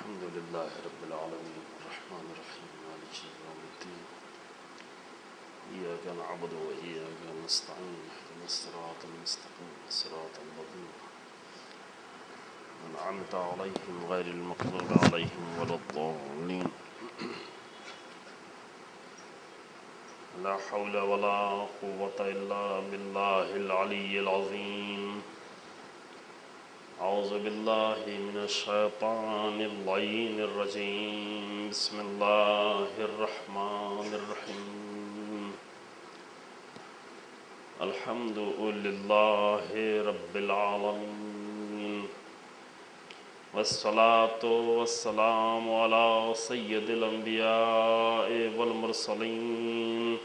الحمد لله رب العالمين الرحمن الرحيم مالك يوم الدين إياك نعبد وإياك نستعين اهدنا الصراط المستقيم صراط الذين أنعمت عليهم غير المغضوب عليهم ولا الضالين لا حول ولا قوة إلا بالله العلي العظيم أعوذ بالله من الشيطان اللعين الرجيم بسم الله الرحمن الرحيم الحمد لله رب العالمين والصلاة والسلام على سيد الأنبياء والمرسلين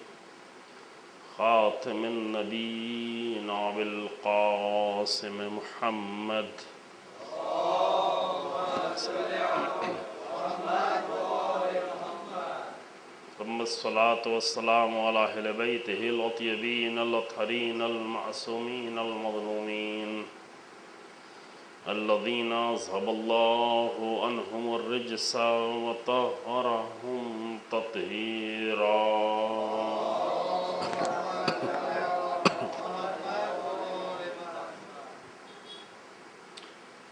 خاتم النبيين أبي القاسم محمد ثم الصلاة والسلام على أهل بيته الأطيبين الأطهرين المعصومين المظلومين الذين أذهب الله عنهم الرجس وطهرهم تطهيرا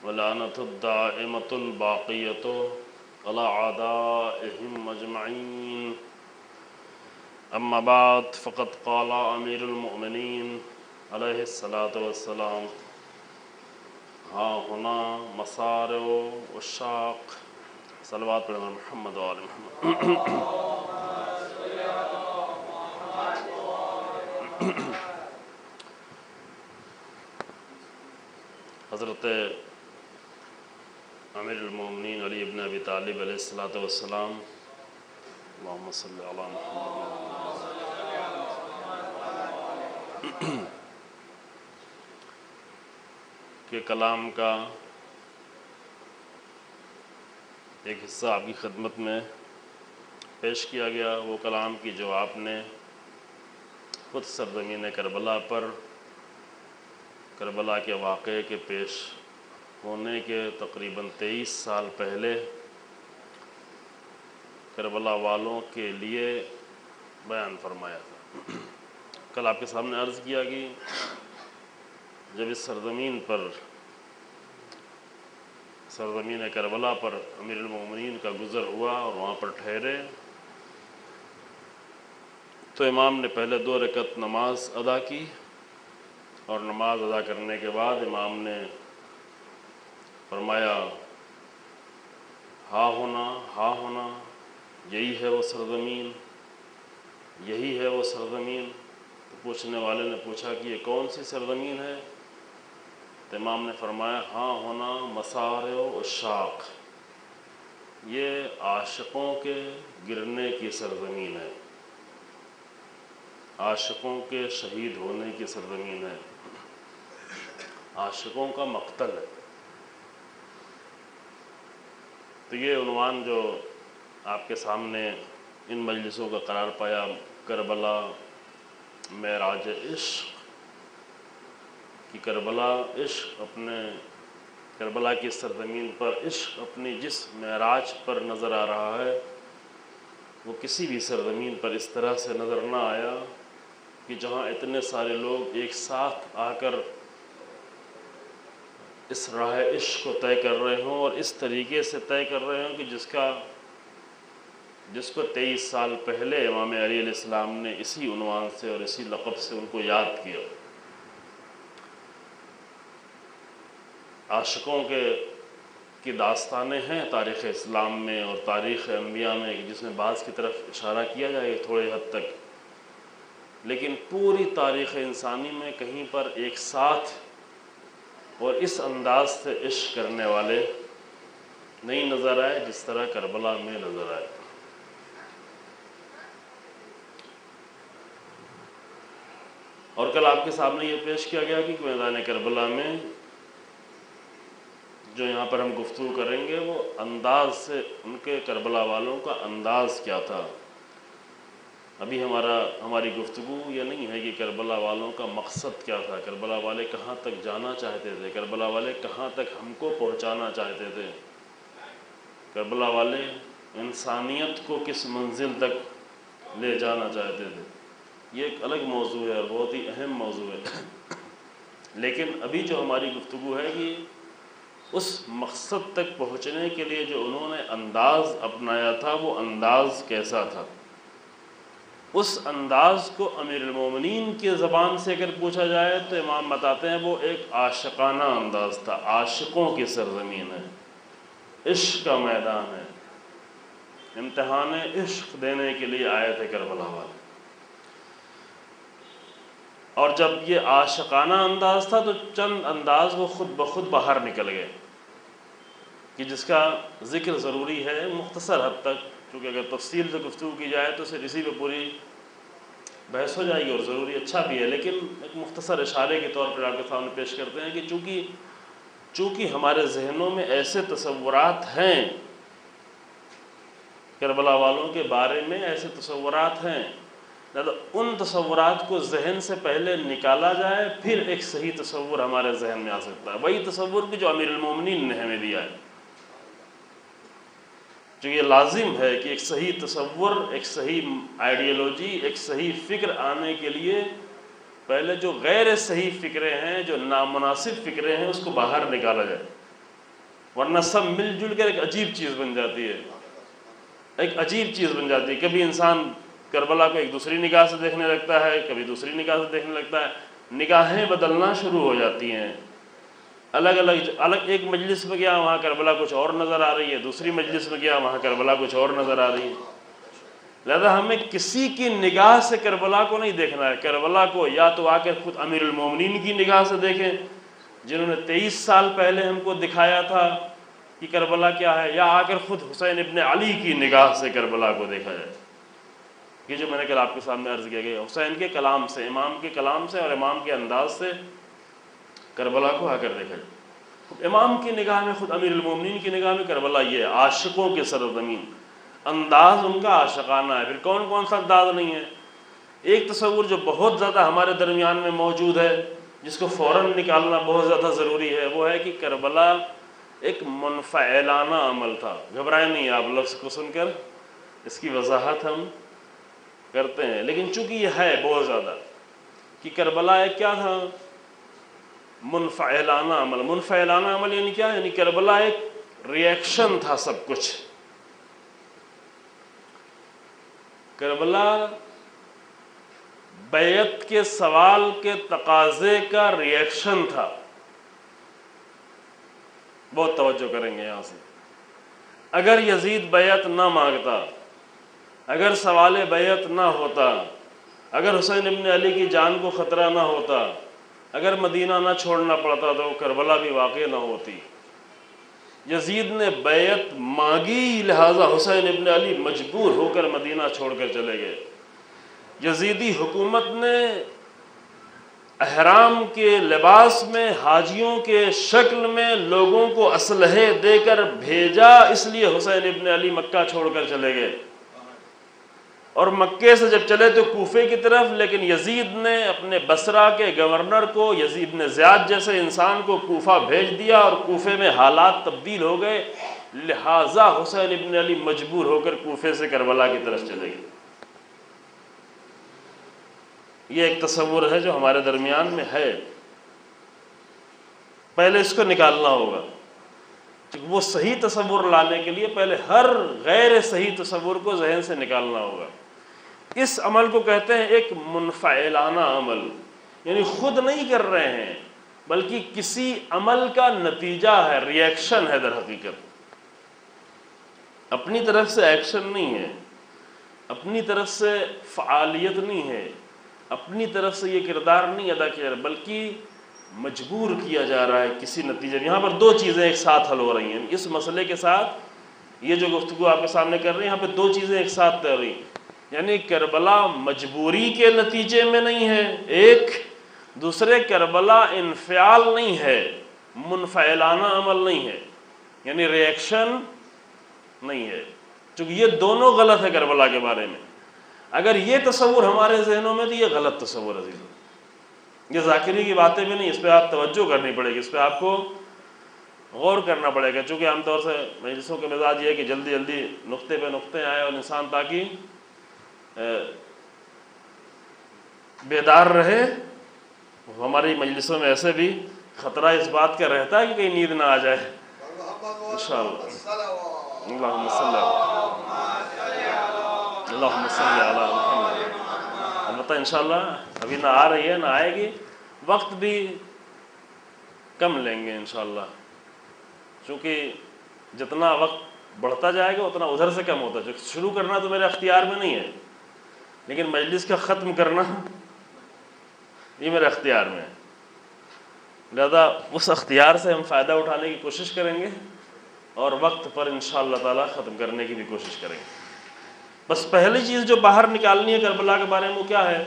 ولعنة الدائمة الباقية على أعدائهم أجمعين أما بعد فقد قال أمير المؤمنين عليه الصلاة والسلام ها هنا مصارع الشاق صلوات على محمد وآل محمد حضرت امیر المومنین علی ابن ابی طالب علیہ الصلوۃ والسلام اللہم صلی علی محمد کے کلام کا ایک حصہ آپ کی خدمت میں پیش کیا گیا۔ وہ کلام کی جو آپ نے خود سرزمین کربلا پر کربلا کے واقعے کے پیش ہونے کے تقریباً 23 سال پہلے کربلا والوں کے لیے بیان فرمایا تھا۔ کل آپ کے سامنے عرض کیا کہ جب اس سرزمین کربلا پر امیر المومنین کا گزر ہوا اور وہاں پر ٹھہرے تو امام نے پہلے 2 رکعت نماز ادا کی، اور نماز ادا کرنے کے بعد امام نے فرمایا ہا ہونا یہی ہے وہ سرزمین، یہی ہے وہ سرزمین۔ تو پوچھنے والے نے پوچھا کہ یہ کون سی سرزمین ہے؟ تو امام نے فرمایا ہاں ہونا مصارع الشاق، یہ عاشقوں کے گرنے کی سرزمین ہے، عاشقوں کے شہید ہونے کی سرزمین ہے، عاشقوں کا مقتل ہے۔ تو یہ عنوان جو آپ کے سامنے ان مجلسوں کا قرار پایا، کربلا معراج عشق، کہ کربلا عشق اپنے کربلا کی سرزمین پر عشق اپنی جس معراج پر نظر آ رہا ہے وہ کسی بھی سرزمین پر اس طرح سے نظر نہ آیا کہ جہاں اتنے سارے لوگ ایک ساتھ آ کر اس راہ عشق کو طے کر رہے ہوں، اور اس طریقے سے طے کر رہے ہوں کہ جس کو 23 سال پہلے امام علی علیہ السلام نے اسی عنوان سے اور اسی لقب سے ان کو یاد کیا۔ عاشقوں کی داستانیں ہیں تاریخ اسلام میں اور تاریخ انبیاء میں، جس میں بعض کی طرف اشارہ کیا جائے تھوڑی حد تک، لیکن پوری تاریخ انسانی میں کہیں پر ایک ساتھ اور اس انداز سے عشق کرنے والے نہیں نظر آئے جس طرح کربلا میں نظر آئے۔ اور کل آپ کے سامنے یہ پیش کیا گیا کہ میدان کربلا میں جو یہاں پر ہم گفتگو کریں گے وہ انداز سے ان کے کربلا والوں کا انداز کیا تھا۔ ابھی ہماری گفتگو یہ نہیں ہے کہ کربلا والوں کا مقصد کیا تھا، کربلا والے کہاں تک جانا چاہتے تھے، کربلا والے کہاں تک ہم کو پہنچانا چاہتے تھے۔ کربلا والے انسانیت کو کس منزل تک لے جانا چاہتے تھے، یہ ایک الگ موضوع ہے اور بہت ہی اہم موضوع ہے۔ لیکن ابھی جو ہماری گفتگو ہے کہ اس مقصد تک پہنچنے کے لیے جو انہوں نے انداز اپنایا تھا وہ انداز کیسا تھا۔ اس انداز کو امیر المومنین کی زبان سے اگر پوچھا جائے تو امام بتاتے ہیں وہ ایک عاشقانہ انداز تھا، عاشقوں کی سرزمین ہے، عشق کا میدان ہے، امتحان عشق دینے کے لیے آئے تھے کربلا والے۔ اور جب یہ عاشقانہ انداز تھا تو چند انداز وہ خود بخود باہر نکل گئے کہ جس کا ذکر ضروری ہے مختصر حد تک، کیونکہ اگر تفصیل سے گفتگو کی جائے تو صرف اسی پہ پوری بحث ہو جائے گی اور ضروری اچھا بھی ہے، لیکن ایک مختصر اشارے کے طور پر آپ کے سامنے پیش کرتے ہیں کہ چونکہ ہمارے ذہنوں میں ایسے تصورات ہیں، کربلا والوں کے بارے میں ایسے تصورات ہیں، لہذا ان تصورات کو ذہن سے پہلے نکالا جائے پھر ایک صحیح تصور ہمارے ذہن میں آ سکتا ہے، وہی تصور کہ جو امیر المومنین نے ہمیں دیا ہے۔ جو یہ لازم ہے کہ ایک صحیح تصور، ایک صحیح آئیڈیالوجی، ایک صحیح فکر آنے کے لیے پہلے جو غیر صحیح فکریں ہیں، جو نامناسب فکریں ہیں، اس کو باہر نکالا جائے، ورنہ سب مل جل کر ایک عجیب چیز بن جاتی ہے، ایک عجیب چیز بن جاتی ہے۔ کبھی انسان کربلا کو ایک دوسری نگاہ سے دیکھنے لگتا ہے، کبھی دوسری نگاہ سے دیکھنے لگتا ہے، نگاہیں بدلنا شروع ہو جاتی ہیں، الگ ایک مجلس میں گیا وہاں کربلا کچھ اور نظر آ رہی ہے، دوسری مجلس میں گیا وہاں کربلا کچھ اور نظر آ رہی ہے۔ لہذا ہمیں کسی کی نگاہ سے کربلا کو نہیں دیکھنا ہے، کربلا کو یا تو آ کر خود امیر المومنین کی نگاہ سے دیکھیں جنہوں نے 23 سال پہلے ہم کو دکھایا تھا کہ کربلا کیا ہے، یا آ کر خود حسین ابن علی کی نگاہ سے کربلا کو دیکھا جائے۔ یہ جو میں نے کل آپ کے سامنے عرض کیا گیا، حسین کے کلام سے، امام کے کلام سے اور امام کے انداز سے کربلا کو آ کر دیکھا جائے۔ امام کی نگاہ میں، خود امیر المومنین کی نگاہ میں کربلا یہ ہے، عاشقوں کی سرزمین، انداز ان کا عاشقانہ ہے۔ پھر کون کون سا انداز نہیں ہے؟ ایک تصور جو بہت زیادہ ہمارے درمیان میں موجود ہے، جس کو فوراً نکالنا بہت زیادہ ضروری ہے، وہ ہے کہ کربلا ایک منفعلانہ عمل تھا۔ گھبرائیں نہیں آپ لفظ کو سن کر، اس کی وضاحت ہم کرتے ہیں، لیکن چونکہ یہ ہے بہت زیادہ کہ کربلا ایک کیا تھا؟ منفعلانہ عمل۔ منفعلانہ عمل یعنی کیا؟ یعنی کربلا ایک ریئیکشن تھا سب کچھ۔ کربلا بیعت کے سوال کے تقاضے کا ریئیکشن تھا۔ بہت توجہ کریں گے یہاں سے۔ اگر یزید بیعت نہ مانگتا، اگر سوال بیعت نہ ہوتا، اگر حسین ابن علی کی جان کو خطرہ نہ ہوتا، اگر مدینہ نہ چھوڑنا پڑتا تو کربلا بھی واقع نہ ہوتی۔ یزید نے بیعت مانگی، لہٰذا حسین ابن علی مجبور ہو کر مدینہ چھوڑ کر چلے گئے۔ یزیدی حکومت نے احرام کے لباس میں، حاجیوں کے شکل میں لوگوں کو اسلحے دے کر بھیجا، اس لیے حسین ابن علی مکہ چھوڑ کر چلے گئے، اور مکے سے جب چلے تو کوفے کی طرف، لیکن یزید نے اپنے بصرہ کے گورنر کو، یزید بن زیاد جیسے انسان کو کوفہ بھیج دیا، اور کوفے میں حالات تبدیل ہو گئے، لہٰذا حسین ابن علی مجبور ہو کر کوفے سے کربلا کی طرف چلے گئے۔ یہ ایک تصور ہے جو ہمارے درمیان میں ہے، پہلے اس کو نکالنا ہوگا۔ وہ صحیح تصور لانے کے لیے پہلے ہر غیر صحیح تصور کو ذہن سے نکالنا ہوگا۔ اس عمل کو کہتے ہیں ایک منفعلانہ عمل، یعنی خود نہیں کر رہے ہیں بلکہ کسی عمل کا نتیجہ ہے، ری ایکشن ہے۔ در حقیقت اپنی طرف سے ایکشن نہیں ہے، اپنی طرف سے فعالیت نہیں ہے، اپنی طرف سے یہ کردار نہیں ادا کیا رہا، بلکہ مجبور کیا جا رہا ہے کسی نتیجے میں۔ یہاں پر دو چیزیں ایک ساتھ حل ہو رہی ہیں اس مسئلے کے ساتھ۔ یہ جو گفتگو آپ کے سامنے کر رہے ہیں، یہاں پہ دو چیزیں ایک ساتھ طے ہوئی، یعنی کربلا مجبوری کے نتیجے میں نہیں ہے ایک، دوسرے کربلا انفعال نہیں ہے، منفعلانہ عمل نہیں ہے، یعنی ری ایکشن نہیں ہے، چونکہ یہ دونوں غلط ہے کربلا کے بارے میں۔ اگر یہ تصور ہمارے ذہنوں میں تو یہ غلط تصور عزیزوں، یہ ذاکری کی باتیں بھی نہیں، اس پہ آپ توجہ کرنی پڑے گی، اس پہ آپ کو غور کرنا پڑے گا، چونکہ عام طور سے مجلسوں کے مزاج یہ ہے کہ جلدی جلدی نقطے پہ نقطے آئے اور انسان تاکہ بیدار رہے۔ ہماری مجلسوں میں ایسے بھی خطرہ اس بات کا رہتا ہے کہ کہیں نیند نہ آ جائے انشاءاللہ۔ اللہم صلی علی محمد۔ البتہ انشاءاللہ ابھی نہ آ رہی ہے نہ آئے گی، وقت بھی کم لیں گے انشاءاللہ، چونکہ جتنا وقت بڑھتا جائے گا اتنا ادھر سے کم ہوتا ہے۔ شروع کرنا تو میرے اختیار میں نہیں ہے، لیکن مجلس کا ختم کرنا یہ میرے اختیار میں ہے، لہذا اس اختیار سے ہم فائدہ اٹھانے کی کوشش کریں گے اور وقت پر انشاءاللہ تعالی ختم کرنے کی بھی کوشش کریں گے۔ بس پہلی چیز جو باہر نکالنی ہے کربلا کے بارے میں وہ کیا ہے؟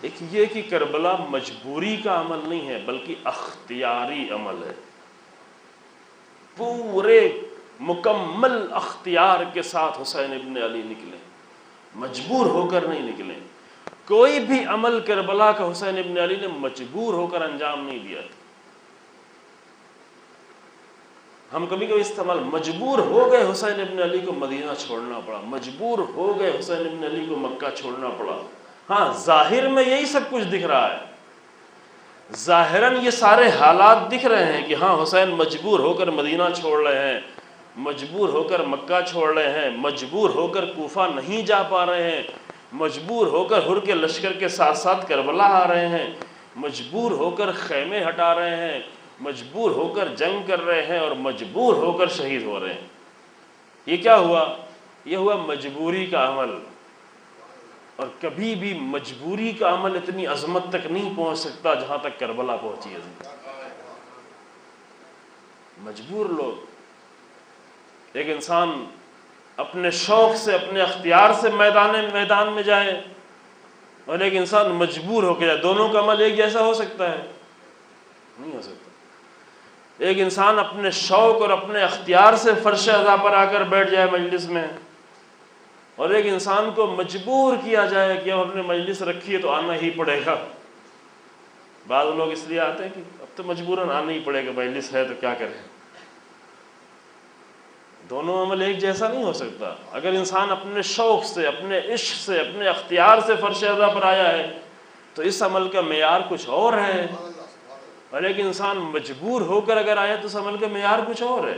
ایک یہ کہ کربلا مجبوری کا عمل نہیں ہے بلکہ اختیاری عمل ہے۔ پورے مکمل اختیار کے ساتھ حسین ابن علی نکلے، مجبور ہو کر نہیں نکلے۔ کوئی بھی عمل کربلا کا حسین ابن علی نے مجبور ہو کر انجام نہیں دیا۔ ہم کبھی کبھی استعمال مجبور ہو گئے حسین ابن علی کو مدینہ چھوڑنا پڑا، مجبور ہو گئے حسین ابن علی کو مکہ چھوڑنا پڑا۔ ہاں ظاہر میں یہی سب کچھ دکھ رہا ہے، ظاہراً یہ سارے حالات دکھ رہے ہیں کہ ہاں حسین مجبور ہو کر مدینہ چھوڑ رہے ہیں، مجبور ہو کر مکہ چھوڑ رہے ہیں، مجبور ہو کر کوفہ نہیں جا پا رہے ہیں، مجبور ہو کر ہر کے لشکر کے ساتھ ساتھ کربلا آ رہے ہیں، مجبور ہو کر خیمے ہٹا رہے ہیں، مجبور ہو کر جنگ کر رہے ہیں اور مجبور ہو کر شہید ہو رہے ہیں۔ یہ کیا ہوا؟ یہ ہوا مجبوری کا عمل۔ اور کبھی بھی مجبوری کا عمل اتنی عظمت تک نہیں پہنچ سکتا جہاں تک کربلا پہنچی ہے۔ مجبور لوگ، ایک انسان اپنے شوق سے اپنے اختیار سے میدان میں جائے اور ایک انسان مجبور ہو کے جائے، دونوں کا عمل ایک جیسا ہو سکتا ہے؟ نہیں ہو سکتا۔ ایک انسان اپنے شوق اور اپنے اختیار سے فرش اعضاء پر آ کر بیٹھ جائے مجلس میں، اور ایک انسان کو مجبور کیا جائے کہ اب ہم نے مجلس رکھی ہے تو آنا ہی پڑے گا۔ بعض لوگ اس لیے آتے ہیں کہ اب تو مجبوراً آنا ہی پڑے گا، مجلس ہے تو کیا کریں۔ دونوں عمل ایک جیسا نہیں ہو سکتا۔ اگر انسان اپنے شوق سے اپنے عشق سے اپنے اختیار سے فرش اعضاء پر آیا ہے تو اس عمل کا معیار کچھ اور ہے، اور ایک انسان مجبور ہو کر اگر آیا تو اس عمل کا معیار کچھ اور ہے۔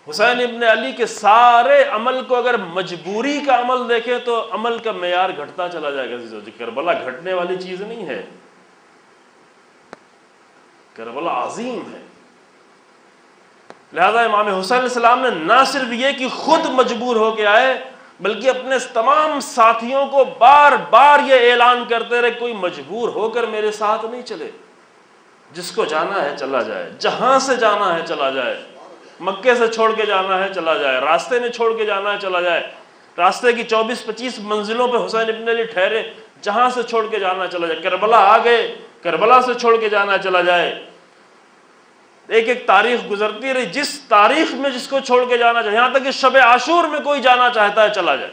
حسین ابن علی کے سارے عمل کو اگر مجبوری کا عمل دیکھیں تو عمل کا معیار گھٹتا چلا جائے گا۔ کربلا گھٹنے والی چیز نہیں ہے، کربلا عظیم ہے۔ لہذا امام حسین علیہ السلام نے نہ صرف یہ کہ خود مجبور ہو کے آئے بلکہ اپنے تمام ساتھیوں کو بار بار یہ اعلان کرتے رہے کوئی مجبور ہو کر میرے ساتھ نہیں چلے، جس کو جانا ہے چلا جائے، جہاں سے جانا ہے چلا جائے، مکے سے چھوڑ کے جانا ہے چلا جائے، راستے میں چھوڑ کے جانا ہے چلا جائے، راستے کی 24-25 منزلوں پہ حسین ابن علی ٹھہرے، جہاں سے چھوڑ کے جانا چلا جائے، کربلا آ گئے، کربلا سے چھوڑ کے جانا چلا جائے۔ ایک ایک تاریخ گزرتی رہی، جس تاریخ میں جس کو چھوڑ کے جانا چاہے، یہاں تک کہ شب عاشور میں کوئی جانا چاہتا ہے چلا جائے۔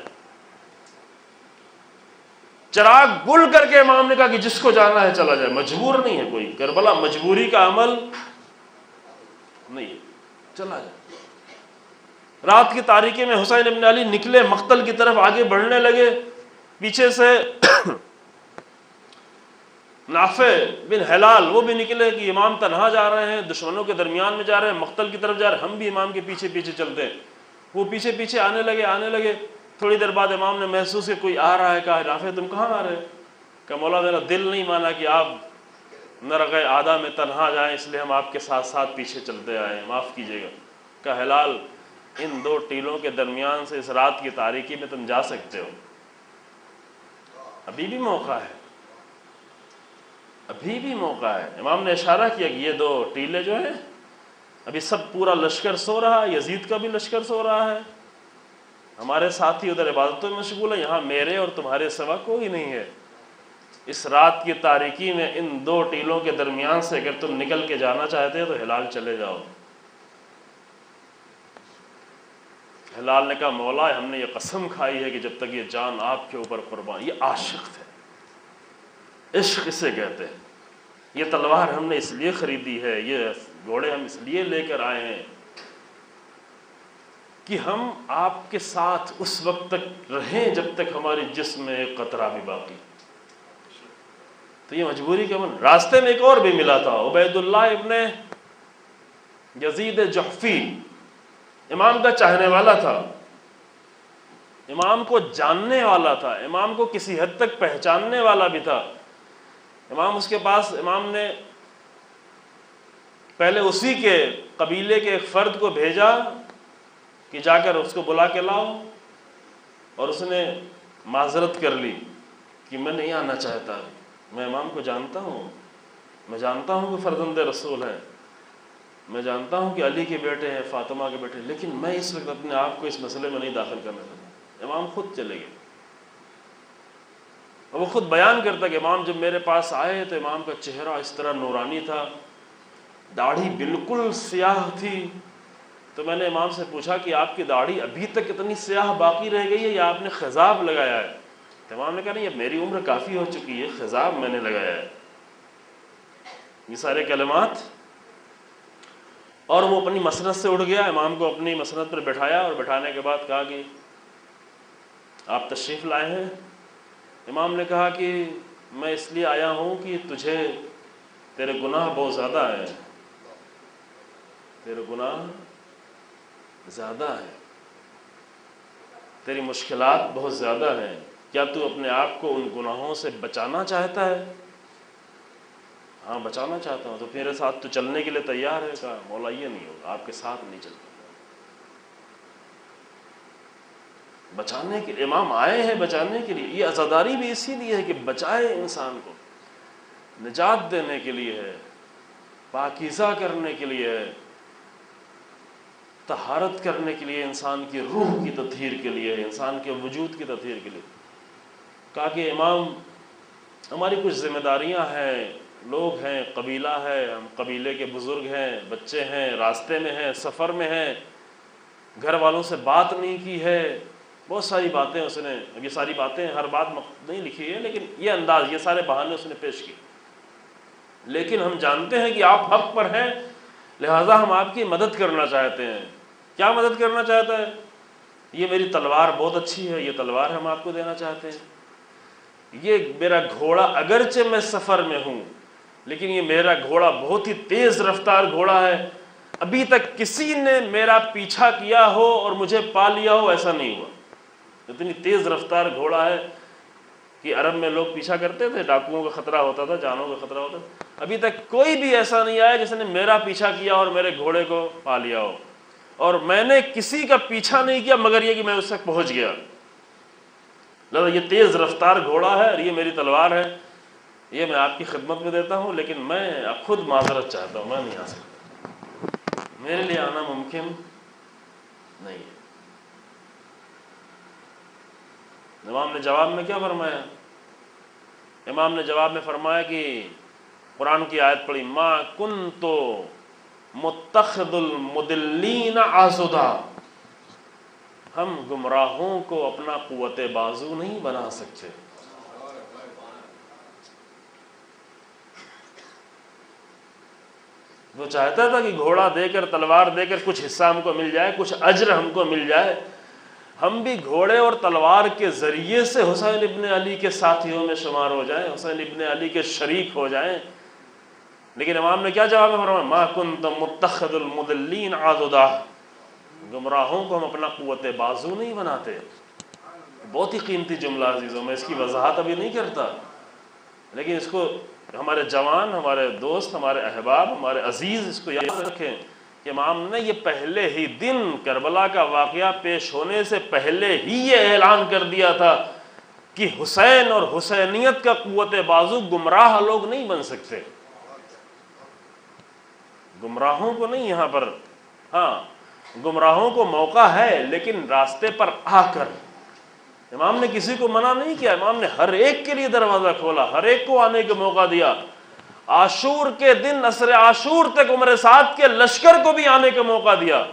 چراغ گل کر کے امام نے کہا کہ جس کو جانا ہے چلا جائے، مجبور نہیں ہے کوئی۔ کربلا مجبوری کا عمل نہیں ہے، چلا جائے۔ رات کی تاریکی میں حسین ابن علی نکلے، مقتل کی طرف آگے بڑھنے لگے، پیچھے سے نافع بن ہلال وہ بھی نکلے کہ امام تنہا جا رہے ہیں، دشمنوں کے درمیان میں جا رہے ہیں، مقتل کی طرف جا رہے ہیں، ہم بھی امام کے پیچھے پیچھے چلتے ہیں۔ وہ پیچھے پیچھے آنے لگے۔ تھوڑی دیر بعد امام نے محسوس کیا کوئی آ رہا ہے، کہا نافع تم کہاں آ رہے ہیں؟ کہ مولا میرا دل نہیں مانا کہ آپ نرغِ عادہ میں تنہا جائیں، اس لیے ہم آپ کے ساتھ ساتھ پیچھے چلتے آئے ہیں، معاف کیجیے گا۔ کہ ہلال ان دو ٹیلوں کے درمیان سے اس رات کی تاریکی میں تم جا سکتے ہو، ابھی بھی موقع ہے، ابھی بھی موقع ہے۔ امام نے اشارہ کیا کہ یہ دو ٹیلے جو ہیں، ابھی سب پورا لشکر سو رہا ہے، یزید کا بھی لشکر سو رہا ہے، ہمارے ساتھی ادھر عبادتوں میں مشغول ہیں، یہاں میرے اور تمہارے سوا کوئی نہیں ہے۔ اس رات کی تاریکی میں ان دو ٹیلوں کے درمیان سے اگر تم نکل کے جانا چاہتے ہو تو ہلال چلے جاؤ۔ ہلال نے کہا مولا ہم نے یہ قسم کھائی ہے کہ جب تک یہ جان آپ کے اوپر قربان، یہ عاشق تھے، عشق اسے کہتے ہیں۔ یہ تلوار ہم نے اس لیے خریدی ہے، یہ گھوڑے ہم اس لیے لے کر آئے ہیں کہ ہم آپ کے ساتھ اس وقت تک رہیں جب تک ہماری جسم میں ایک قطرہ بھی باقی۔ تو یہ مجبوری کا من۔ راستے میں ایک اور بھی ملا تھا، عبید اللہ ابن یزید جحفی، امام کا چاہنے والا تھا، امام کو جاننے والا تھا، امام کو کسی حد تک پہچاننے والا بھی تھا۔ امام اس کے پاس، امام نے پہلے اسی کے قبیلے کے ایک فرد کو بھیجا کہ جا کر اس کو بلا کے لاؤ، اور اس نے معذرت کر لی کہ میں نہیں آنا چاہتا، میں امام کو جانتا ہوں، میں جانتا ہوں کہ فرزند رسول ہیں، میں جانتا ہوں کہ علی کے بیٹے ہیں، فاطمہ کے بیٹے، لیکن میں اس وقت اپنے آپ کو اس مسئلے میں نہیں داخل کرنا چاہتا۔ امام خود چلے گئے، اور وہ خود بیان کرتا کہ امام جب میرے پاس آئے تو امام کا چہرہ اس طرح نورانی تھا، داڑھی بالکل سیاہ تھی۔ تو میں نے امام سے پوچھا کہ آپ کی داڑھی ابھی تک اتنی سیاہ باقی رہ گئی ہے یا آپ نے خضاب لگایا ہے؟ تو امام نے کہا نہیں، اب میری عمر کافی ہو چکی ہے، خضاب میں نے لگایا ہے۔ یہ سارے کلمات، اور وہ اپنی مسند سے اٹھ گیا، امام کو اپنی مسند پر بٹھایا، اور بٹھانے کے بعد کہا کہ آپ تشریف لائے ہیں؟ امام نے کہا کہ میں اس لیے آیا ہوں کہ تیرے گناہ بہت زیادہ ہیں، تیرے گناہ زیادہ ہیں، تیری مشکلات بہت زیادہ ہیں، کیا تو اپنے آپ کو ان گناہوں سے بچانا چاہتا ہے؟ ہاں بچانا چاہتا ہوں۔ تو میرے ساتھ تو چلنے کے لیے تیار ہے؟ کہا مولا یہ نہیں ہوگا، آپ کے ساتھ نہیں چلتا۔ بچانے کے لیے امام آئے ہیں، بچانے کے لیے۔ یہ عزاداری بھی اسی لیے ہے کہ بچائے انسان کو، نجات دینے کے لیے ہے، پاکیزہ کرنے کے لیے ہے، طہارت کرنے کے لیے، انسان کی روح کی تطہیر کے لیے ہے، انسان کے وجود کی تطہیر کے لیے۔ کہا کہ امام ہماری کچھ ذمہ داریاں ہیں، لوگ ہیں، قبیلہ ہے، ہم قبیلے کے بزرگ ہیں، بچے ہیں، راستے میں ہیں، سفر میں ہیں، گھر والوں سے بات نہیں کی ہے، بہت ساری باتیں اس نے، یہ ساری باتیں ہر بات نہیں لکھی ہے، لیکن یہ انداز، یہ سارے بہانے اس نے پیش کیے۔ لیکن ہم جانتے ہیں کہ آپ حق پر ہیں، لہٰذا ہم آپ کی مدد کرنا چاہتے ہیں۔ کیا مدد کرنا چاہتا ہے؟ یہ میری تلوار بہت اچھی ہے، یہ تلوار ہم آپ کو دینا چاہتے ہیں۔ یہ میرا گھوڑا، اگرچہ میں سفر میں ہوں لیکن یہ میرا گھوڑا بہت ہی تیز رفتار گھوڑا ہے، ابھی تک کسی نے میرا پیچھا کیا ہو اور مجھے پا لیا ہو ایسا نہیں ہوا۔ اتنی تیز رفتار گھوڑا ہے کہ عرب میں لوگ پیچھا کرتے تھے، ڈاکوؤں کا خطرہ ہوتا تھا، جانوں کا خطرہ ہوتا تھا، ابھی تک کوئی بھی ایسا نہیں آیا جس نے میرا پیچھا کیا اور میرے گھوڑے کو پا لیا ہو، اور میں نے کسی کا پیچھا نہیں کیا مگر یہ کہ میں اس تک پہنچ گیا۔ لہٰذا یہ تیز رفتار گھوڑا ہے اور یہ میری تلوار ہے، یہ میں آپ کی خدمت میں دیتا ہوں، لیکن میں خود معذرت چاہتا ہوں، میں نہیں آ سکتا، میرے لیے آنا ممکن نہیں ہے۔ امام نے جواب میں کیا فرمایا؟ امام نے جواب میں فرمایا کہ قرآن کی آیت پڑھی، ما کنت متخذ المضلین عضدا، ہم گمراہوں کو اپنا قوت بازو نہیں بنا سکتے۔ وہ چاہتا تھا کہ گھوڑا دے کر، تلوار دے کر کچھ حصہ ہم کو مل جائے، کچھ اجر ہم کو مل جائے، ہم بھی گھوڑے اور تلوار کے ذریعے سے حسین ابن علی کے ساتھیوں میں شمار ہو جائیں، حسین ابن علی کے شریک ہو جائیں۔ لیکن امام نے کیا جواب میں فرمایا؟ ما کنت متخذ المضلین عضدا، گمراہوں کو ہم اپنا قوت بازو نہیں بناتے۔ بہت ہی قیمتی جملہ عزیزوں، میں اس کی وضاحت ابھی نہیں کرتا، لیکن اس کو ہمارے جوان، ہمارے دوست، ہمارے احباب، ہمارے عزیز اس کو یاد رکھیں کہ امام نے یہ پہلے ہی دن کربلا کا واقعہ پیش ہونے سے پہلے ہی یہ اعلان کر دیا تھا کہ حسین اور حسینیت کا قوت بازو گمراہ لوگ نہیں بن سکتے۔ گمراہوں کو نہیں، یہاں پر ہاں گمراہوں کو موقع ہے لیکن راستے پر آ کر۔ امام نے کسی کو منع نہیں کیا، امام نے ہر ایک کے لیے دروازہ کھولا، ہر ایک کو آنے کا موقع دیا۔ عاشور کے دن، عصر عاشور تک عمر سعد کے لشکر کو بھی آنے کا موقع دیا،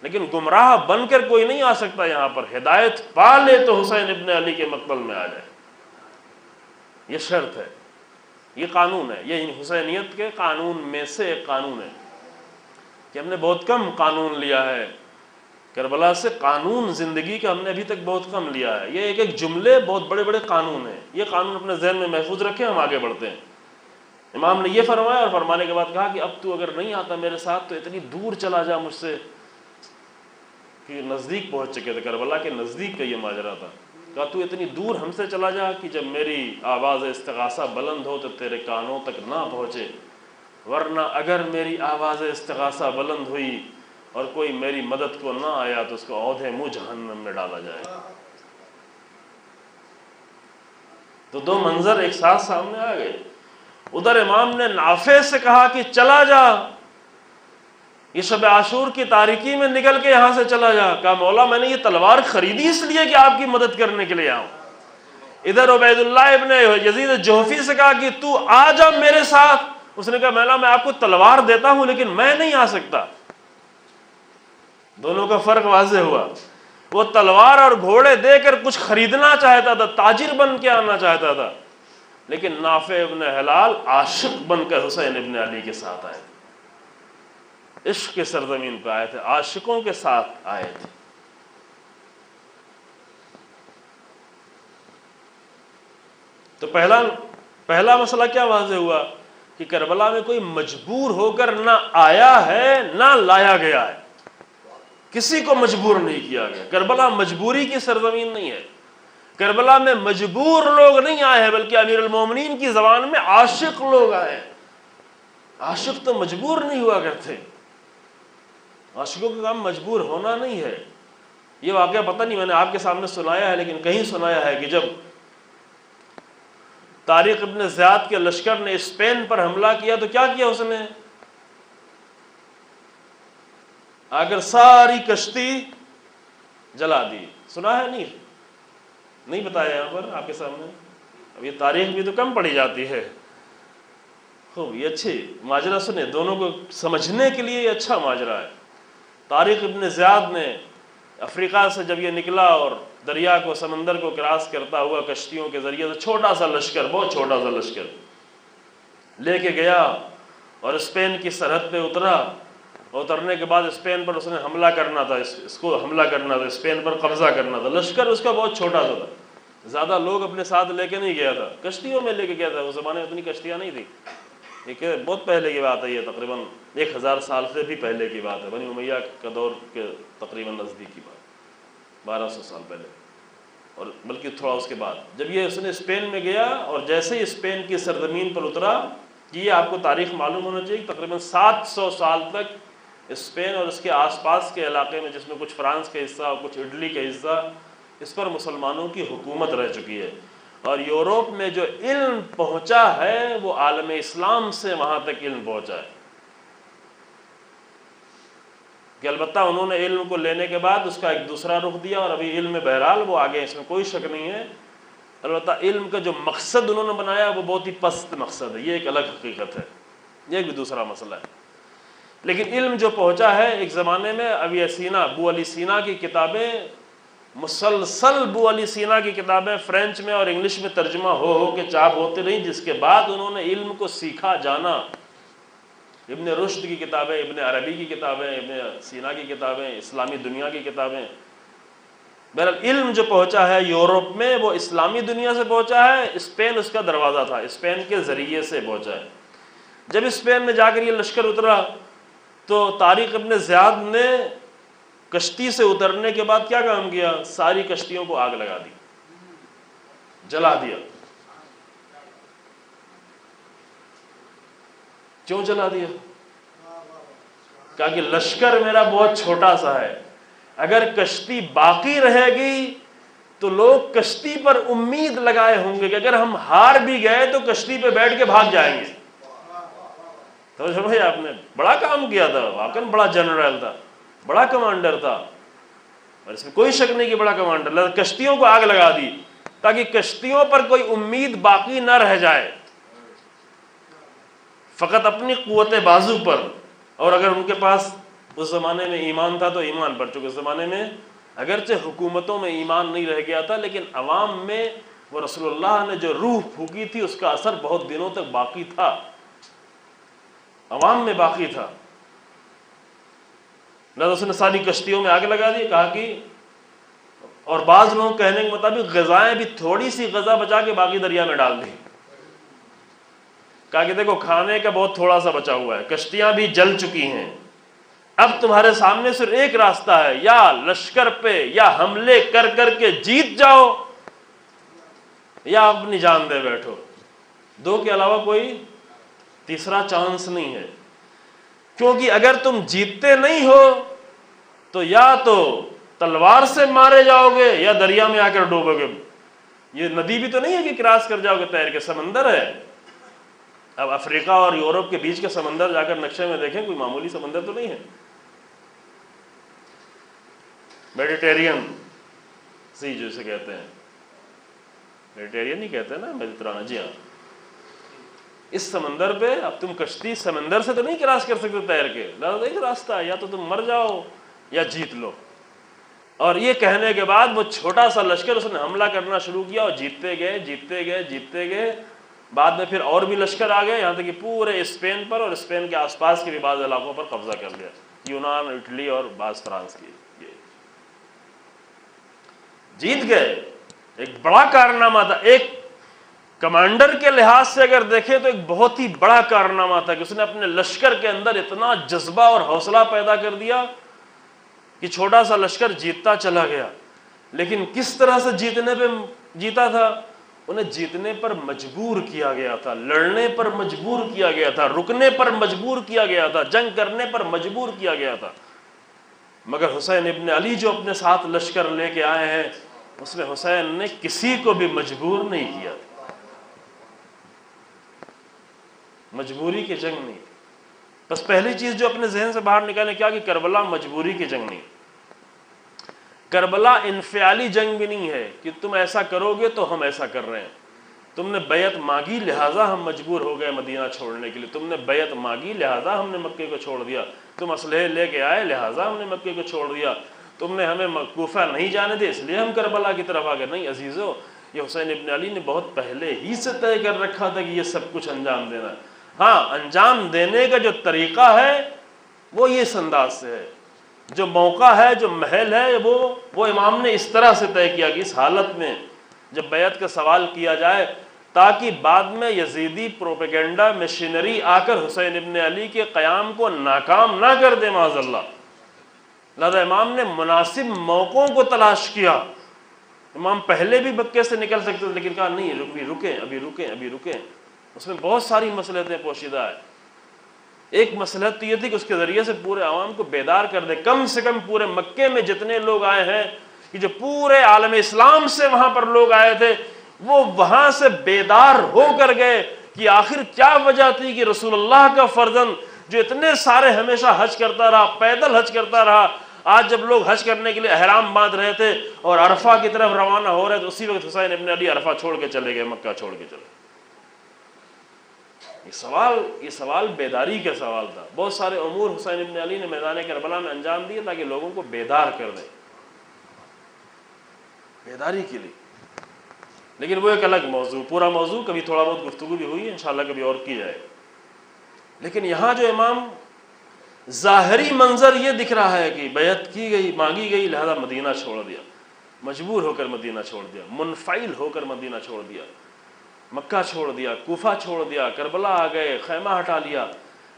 لیکن گمراہ بن کر کوئی نہیں آ سکتا یہاں پر۔ ہدایت پا لے تو حسین ابن علی کے مقتل میں آ جائے، یہ شرط ہے۔ یہ قانون ہے، یہ حسینیت کے قانون میں سے ایک قانون ہے کہ ہم نے بہت کم قانون لیا ہے کربلا سے، قانون زندگی کا ہم نے ابھی تک بہت کم لیا ہے۔ یہ ایک ایک جملے بہت بڑے بڑے قانون ہیں، یہ قانون اپنے ذہن میں محفوظ رکھیں، ہم آگے بڑھتے ہیں۔ امام نے یہ فرمایا اور فرمانے کے بعد کہا کہ اب تو اگر نہیں آتا میرے ساتھ تو اتنی دور چلا جا مجھ سے، کہ نزدیک پہنچ چکے تھے، کربلا کے نزدیک کا یہ ماجرا تھا۔ کہا تو اتنی دور ہم سے چلا جا کہ جب میری آواز استغاثہ بلند ہو تو تیرے کانوں تک نہ پہنچے، ورنہ اگر میری آواز استغاثہ بلند ہوئی اور کوئی میری مدد کو نہ آیا تو اس کو عودھے منہ جہنم میں ڈالا جائے۔ تو دو منظر ایک ساتھ سامنے آ گئے۔ ادھر امام نے نافع سے کہا کہ چلا جا، یہ شب عاشور کی تاریکی میں نکل کے یہاں سے چلا جا۔ کہا مولا میں نے یہ تلوار خریدی اس لیے کہ آپ کی مدد کرنے کے لیے آؤں۔ ادھر عبید اللہ ابن یزید جوفی سے کہا کہ تو آ جا میرے ساتھ۔ اس نے کہا مولا میں آپ کو تلوار دیتا ہوں لیکن میں نہیں آ سکتا۔ دونوں کا فرق واضح ہوا۔ وہ تلوار اور گھوڑے دے کر کچھ خریدنا چاہتا تھا، تاجر بن کے آنا چاہتا تھا، لیکن نافع ابن ہلال عاشق بن کر حسین ابن علی کے ساتھ آئے تھے، عشق کے سرزمین پہ آئے تھے، عاشقوں کے ساتھ آئے تھے۔ تو پہلا مسئلہ کیا واضح ہوا کہ کربلا میں کوئی مجبور ہو کر نہ آیا ہے نہ لایا گیا ہے، کسی کو مجبور نہیں کیا گیا۔ کربلا مجبوری کی سرزمین نہیں ہے، کربلا میں مجبور لوگ نہیں آئے ہیں، بلکہ امیر المومنین کی زبان میں عاشق لوگ آئے ہیں۔ عاشق تو مجبور نہیں ہوا کرتے، عاشقوں کا کام مجبور ہونا نہیں ہے۔ یہ واقعہ پتہ نہیں میں نے آپ کے سامنے سنایا ہے، لیکن کہیں سنایا ہے کہ جب طارق ابن زیاد کے لشکر نے اسپین پر حملہ کیا تو کیا کیا اس نے؟ اگر ساری کشتی جلا دی۔ سنا ہے؟ نہیں بتایا یہاں پر آپ کے سامنے۔ اب یہ تاریخ بھی تو کم پڑھی جاتی ہے۔ خوب، یہ اچھی ماجرا سنے، دونوں کو سمجھنے کے لیے یہ اچھا ماجرا ہے۔ طارق ابن زیاد نے افریقہ سے جب یہ نکلا اور دریا کو، سمندر کو کراس کرتا ہوا کشتیوں کے ذریعے سے، چھوٹا سا لشکر، بہت چھوٹا سا لشکر لے کے گیا اور اسپین کی سرحد پہ اترا۔ اترنے کے بعد اسپین پر اس نے حملہ کرنا تھا، اس کو حملہ کرنا تھا، اسپین پر قبضہ کرنا تھا۔ لشکر اس کا بہت چھوٹا سا تھا، زیادہ لوگ اپنے ساتھ لے کے نہیں گیا تھا، کشتیوں میں لے کے گیا تھا۔ اس زمانے میں اتنی کشتیاں نہیں تھی، یہ بہت پہلے کی بات ہے، یہ تقریباً 1000 سال سے بھی پہلے کی بات ہے، بنی امیہ کا دور کے تقریباً نزدیک کی بات، 1200 سال پہلے، اور بلکہ تھوڑا اس کے بعد۔ جب یہ اس نے اسپین میں گیا اور جیسے ہی اسپین کی سرزمین پر اترا، یہ آپ کو تاریخ معلوم ہونا چاہیے، تقریباً 700 سال تک اسپین اور اس کے آس پاس کے علاقے میں، جس میں کچھ فرانس کا حصہ اور کچھ اٹلی کا حصہ، اس پر مسلمانوں کی حکومت رہ چکی ہے۔ اور یورپ میں جو علم پہنچا ہے وہ عالم اسلام سے وہاں تک علم پہنچا ہے، کہ البتہ انہوں نے علم کو لینے کے بعد اس کا ایک دوسرا رخ دیا، اور ابھی علم میں بہرحال وہ آگے، اس میں کوئی شک نہیں ہے۔ البتہ علم کا جو مقصد انہوں نے بنایا وہ بہت ہی پست مقصد ہے، یہ ایک الگ حقیقت ہے، یہ بھی دوسرا مسئلہ ہے۔ لیکن علم جو پہنچا ہے ایک زمانے میں، ابو علی سینا کی کتابیں مسلسل، ابو علی سینا کی کتابیں فرینچ میں اور انگلش میں ترجمہ ہو کے چاپ ہوتی رہیں، جس کے بعد انہوں نے علم کو سیکھا جانا۔ ابن رشد کی کتابیں، ابن عربی کی کتابیں، ابن سینا کی کتابیں، اسلامی دنیا کی کتابیں، بہرحال علم جو پہنچا ہے یورپ میں وہ اسلامی دنیا سے پہنچا ہے۔ اسپین اس کا دروازہ تھا، اسپین کے ذریعے سے پہنچا ہے۔ جب اسپین میں جا کر یہ لشکر اترا تو طارق ابن زیاد نے کشتی سے اترنے کے بعد کیا کام کیا؟ ساری کشتیوں کو آگ لگا دی، جلا دیا۔ کیوں جلا دیا؟ کہا کہ لشکر میرا بہت چھوٹا سا ہے، اگر کشتی باقی رہے گی تو لوگ کشتی پر امید لگائے ہوں گے کہ اگر ہم ہار بھی گئے تو کشتی پہ بیٹھ کے بھاگ جائیں گے۔ تو بھائی آپ نے بڑا کام کیا تھا، واقعاً بڑا جنرل تھا، بڑا کمانڈر تھا، اور اس میں کوئی شک نہیں کہ بڑا کمانڈر۔ کشتیوں کو آگ لگا دی تاکہ کشتیوں پر کوئی امید باقی نہ رہ جائے، فقط اپنی قوت بازو پر۔ اور اگر ان کے پاس اس زمانے میں ایمان تھا تو ایمان پر، چونکہ اس زمانے میں اگرچہ حکومتوں میں ایمان نہیں رہ گیا تھا لیکن عوام میں وہ رسول اللہ نے جو روح پھونکی تھی اس کا اثر بہت دنوں تک باقی تھا، عوام میں باقی تھا۔ لہذا اس نے ساری کشتیوں میں آگ لگا دی، کہا کہ اور بعض لوگ کہنے کے مطابق غذائیں بھی تھوڑی سی غذا بچا کے باقی دریا میں ڈال دی، کہا کہ دیکھو کھانے کا بہت تھوڑا سا بچا ہوا ہے، کشتیاں بھی جل چکی ہیں، اب تمہارے سامنے صرف ایک راستہ ہے، یا لشکر پہ یا حملے کر کر کے جیت جاؤ یا اپنی جان دے بیٹھو، دو کے علاوہ کوئی تیسرا چانس نہیں ہے۔ کیونکہ اگر تم جیتتے نہیں ہو تو یا تو تلوار سے مارے جاؤ گے یا دریا میں آ کر ڈوبو گے۔ یہ ندی بھی تو نہیں ہے کہ کراس کر جاؤ گے تیر کے، سمندر ہے۔ اب افریقہ اور یورپ کے بیچ کا سمندر جا کر نقشے میں دیکھیں، کوئی معمولی سمندر تو نہیں ہے، میڈیٹرین سی جسے کہتے ہیں، میڈیٹرین ہی کہتے ہیں نا، میڈیٹرانہ، جی ہاں۔ اس سمندر پہ اب تم کشتی سمندر سے تو نہیں کراس کر سکتے تیر کے، لہٰذا ایک راستہ ہے، یا تو تم مر جاؤ یا جیت لو۔ اور یہ کہنے کے بعد وہ چھوٹا سا لشکر اس نے حملہ کرنا شروع کیا اور جیتتے گئے جیتتے گئے جیتتے گئے، بعد میں پھر اور بھی لشکر آ گئے، یہاں تک کہ پورے اسپین پر اور اسپین کے آس پاس کے بھی بعض علاقوں پر قبضہ کر لیا، یونان، اٹلی اور بعض فرانس کی۔ جیت گئے، ایک بڑا کارنامہ تھا، ایک کمانڈر کے لحاظ سے اگر دیکھیں تو ایک بہت ہی بڑا کارنامہ تھا کہ اس نے اپنے لشکر کے اندر اتنا جذبہ اور حوصلہ پیدا کر دیا کہ چھوٹا سا لشکر جیتتا چلا گیا۔ لیکن کس طرح سے جیتنے پہ جیتا تھا؟ انہیں جیتنے پر مجبور کیا گیا تھا، لڑنے پر مجبور کیا گیا تھا، رکنے پر مجبور کیا گیا تھا، جنگ کرنے پر مجبور کیا گیا تھا۔ مگر حسین ابن علی جو اپنے ساتھ لشکر لے کے آئے ہیں، اس میں حسین نے کسی کو بھی مجبور نہیں کیا، مجبوری کی جنگ نہیں۔ بس پہلی چیز جو اپنے ذہن سے باہر نکالنے کیا کہ کربلا مجبوری کی جنگ نہیں، کربلا انفعالی جنگ بھی نہیں ہے کہ تم ایسا کرو گے تو ہم ایسا کر رہے ہیں، تم نے بیعت مانگی لہٰذا ہم مجبور ہو گئے مدینہ چھوڑنے کے لیے، تم نے بیعت مانگی لہٰذا ہم نے مکے کو چھوڑ دیا، تم اسلحے لے کے آئے لہٰذا ہم نے مکے کو چھوڑ دیا، تم نے ہمیں کوفہ نہیں جانے دے اس لیے ہم کربلا کی طرف آ گئے۔ نہیں عزیزو، یہ حسین ابن علی نے بہت پہلے ہی سے طے کر رکھا تھا کہ یہ سب کچھ انجام دینا ہے۔ ہاں، انجام دینے کا جو طریقہ ہے وہ یہ اس انداز سے ہے، جو موقع ہے، جو محل ہے، وہ امام نے اس طرح سے طے کیا کہ اس حالت میں جب بیعت کا سوال کیا جائے تاکہ بعد میں یزیدی پروپیگنڈا مشینری آ کر حسین ابن علی کے قیام کو ناکام نہ کر دے معاذ اللہ۔ لہذا امام نے مناسب موقعوں کو تلاش کیا۔ امام پہلے بھی مکے سے نکل سکتے تھے لیکن کہا نہیں، ابھی رکیں۔ اس میں بہت ساری مصلحتیں پوشیدہ ہے۔ ایک مصلحت تو یہ تھی کہ اس کے ذریعے سے پورے عوام کو بیدار کر دے، کم سے کم پورے مکے میں جتنے لوگ آئے ہیں، کہ جو پورے عالم اسلام سے وہاں پر لوگ آئے تھے، وہ وہاں سے بیدار ہو کر گئے کہ آخر کیا وجہ تھی کہ رسول اللہ کا فرزند جو اتنے سارے ہمیشہ حج کرتا رہا، پیدل حج کرتا رہا، آج جب لوگ حج کرنے کے لیے احرام باندھ رہے تھے اور عرفہ کی طرف روانہ ہو رہے تھے، اسی وقت حسین ابن علی عرفہ چھوڑ کے چلے گئے، مکہ چھوڑ کے چلے گئے۔ یہ سوال بیداری کا سوال تھا۔ بہت سارے امور حسین ابن علی نے میدان کربلا میں انجام دیے تاکہ لوگوں کو بیدار کر دیں، بیداری کے لیے۔ لیکن وہ ایک الگ موضوع، پورا موضوع، کبھی تھوڑا بہت گفتگو بھی ہوئی، انشاءاللہ کبھی اور کی جائے۔ لیکن یہاں جو امام ظاہری منظر یہ دکھ رہا ہے کہ بیعت کی گئی، مانگی گئی، لہذا مدینہ چھوڑ دیا، مجبور ہو کر مدینہ چھوڑ دیا، منفعل ہو کر مدینہ چھوڑ دیا، مکہ چھوڑ دیا، کوفہ چھوڑ دیا، کربلا آ گئے، خیمہ ہٹا لیا۔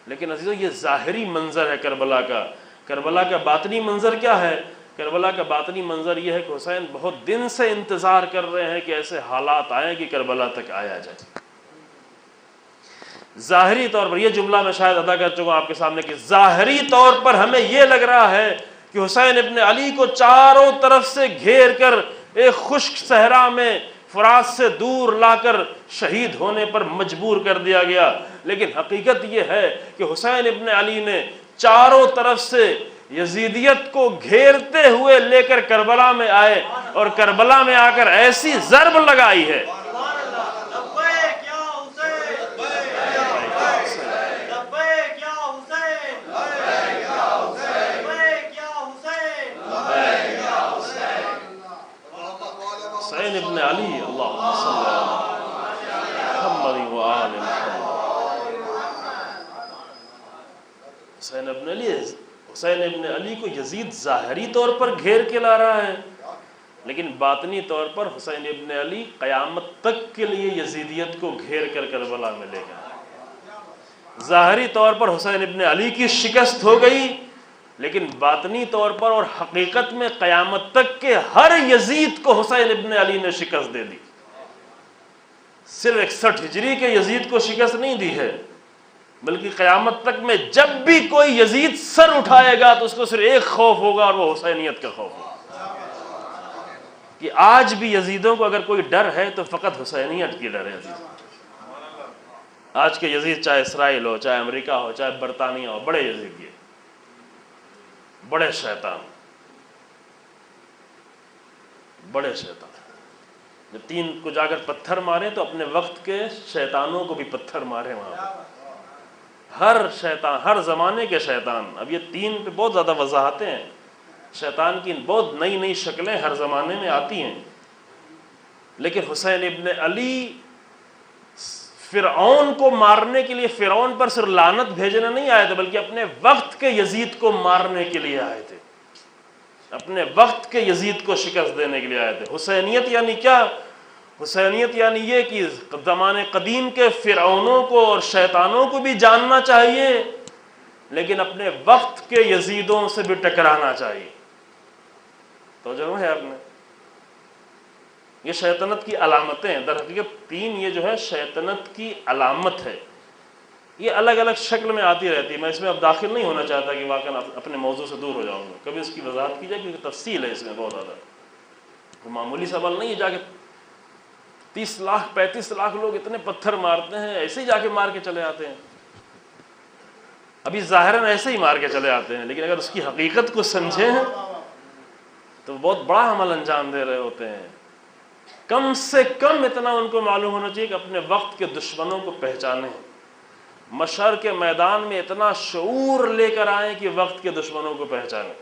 لیکن عزیزو، یہ ظاہری منظر ہے کربلا کا۔ کربلا کا باطنی منظر کیا ہے؟ کربلا کا باطنی منظر یہ ہے کہ حسین بہت دن سے انتظار کر رہے ہیں کہ ایسے حالات آئیں کہ کربلا تک آیا جائے۔ ظاہری طور پر یہ جملہ میں شاید ادا کر چکا ہوں آپ کے سامنے کہ ظاہری طور پر ہمیں یہ لگ رہا ہے کہ حسین ابن علی کو چاروں طرف سے گھیر کر ایک خشک صحرا میں فرات سے دور لا کر شہید ہونے پر مجبور کر دیا گیا۔ لیکن حقیقت یہ ہے کہ حسین ابن علی نے چاروں طرف سے یزیدیت کو گھیرتے ہوئے لے کر کربلا میں آئے اور کربلا میں آ کر ایسی ضرب لگائی ہے، حسین ابن علی، اللہم صلی حسین ابن علی کو یزید ظاہری طور پر گھیر کے لا رہا ہے، لیکن باطنی طور پر حسین ابن علی قیامت تک کے لیے یزیدیت کو گھیر کر کربلا میں لے گئے۔ ظاہری طور پر حسین ابن علی کی شکست ہو گئی، لیکن باطنی طور پر اور حقیقت میں قیامت تک کے ہر یزید کو حسین ابن علی نے شکست دے دی۔ صرف 61 ہجری کے یزید کو شکست نہیں دی ہے، بلکہ قیامت تک میں جب بھی کوئی یزید سر اٹھائے گا تو اس کو صرف ایک خوف ہوگا، اور وہ حسینیت کا خوف ہوگا۔ کہ آج بھی یزیدوں کو اگر کوئی ڈر ہے تو فقط حسینیت کی ڈر ہے۔ آج کے یزید چاہے اسرائیل ہو، چاہے امریکہ ہو، چاہے برطانیہ ہو، بڑے یزید یہ بڑے شیطان، بڑے شیطان۔ جب 3 کو جا کر پتھر مارے تو اپنے وقت کے شیطانوں کو بھی پتھر مارے وہاں پہ۔ ہر شیطان، ہر زمانے کے شیطان، اب یہ 3 پہ بہت زیادہ وضاحتیں ہیں، شیطان کی بہت نئی نئی شکلیں ہر زمانے میں آتی ہیں، لیکن حسین ابن علی فرعون کو مارنے کے لیے، فرعون پر صرف لعنت بھیجنے نہیں آئے تھے، بلکہ اپنے وقت کے یزید کو مارنے کے لیے آئے تھے، اپنے وقت کے یزید کو شکست دینے کے لیے آئے تھے۔ حسینیت یعنی کیا؟ حسینیت یعنی یہ کہ زمانے قدیم کے فرعونوں کو اور شیطانوں کو بھی جاننا چاہیے، لیکن اپنے وقت کے یزیدوں سے بھی ٹکرانا چاہیے۔ تو جو ہے آپ نے یہ شیطنت کی علامتیں ہیں، در حقیقت 3 یہ جو ہے شیطنت کی علامت ہے۔ یہ الگ الگ شکل میں آتی رہتی ہے، میں اس میں اب داخل نہیں ہونا چاہتا کہ واقعا اپنے موضوع سے دور ہو جاؤں گا، کبھی اس کی وضاحت کی جائے کیونکہ تفصیل ہے اس میں بہت زیادہ، تو معمولی سوال نہیں ہے جا کے 30 لاکھ 35 لاکھ لوگ اتنے پتھر مارتے ہیں، ایسے ہی جا کے مار کے چلے آتے ہیں، ابھی ظاہراً ایسے ہی مار کے چلے آتے ہیں، لیکن اگر اس کی حقیقت کو سمجھیں تو بہت بڑا عمل انجام دے رہے ہوتے ہیں۔ کم سے کم اتنا ان کو معلوم ہونا چاہیے کہ اپنے وقت کے دشمنوں کو پہچانیں، مشعر کے میدان میں اتنا شعور لے کر آئیں کہ وقت کے دشمنوں کو پہچانیں،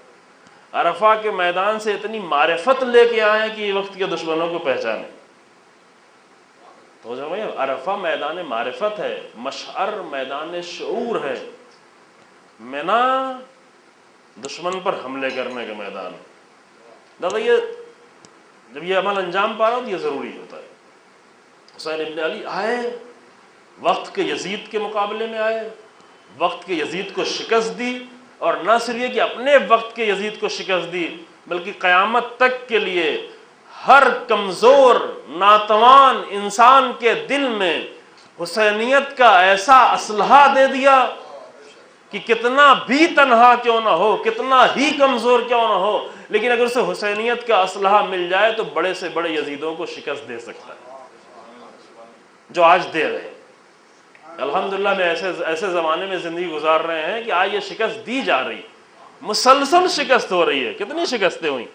عرفہ کے میدان سے اتنی معرفت لے کے آئیں کہ وقت کے دشمنوں کو پہچانیں۔ تو جو ہے عرفہ میدان معرفت ہے، مشعر میدان شعور ہے، مینا دشمن پر حملے کرنے کا میدان ہے۔ دادا یہ جب یہ عمل انجام پا رہا ہو تو یہ ضروری ہوتا ہے۔ حسین ابن علی آئے، وقت کے یزید کے مقابلے میں آئے، وقت کے یزید کو شکست دی، اور نہ صرف یہ کہ اپنے وقت کے یزید کو شکست دی، بلکہ قیامت تک کے لیے ہر کمزور ناتوان انسان کے دل میں حسینیت کا ایسا اسلحہ دے دیا کہ کتنا بھی تنہا کیوں نہ ہو، کتنا ہی کمزور کیوں نہ ہو، لیکن اگر اسے حسینیت کا اسلحہ مل جائے تو بڑے سے بڑے یزیدوں کو شکست دے سکتا ہے، جو آج دے رہے ہیں۔ الحمدللہ میں ایسے زمانے میں زندگی گزار رہے ہیں کہ آج یہ شکست دی جا رہی، مسلسل شکست ہو رہی ہے۔ کتنی شکستیں ہوئیں؟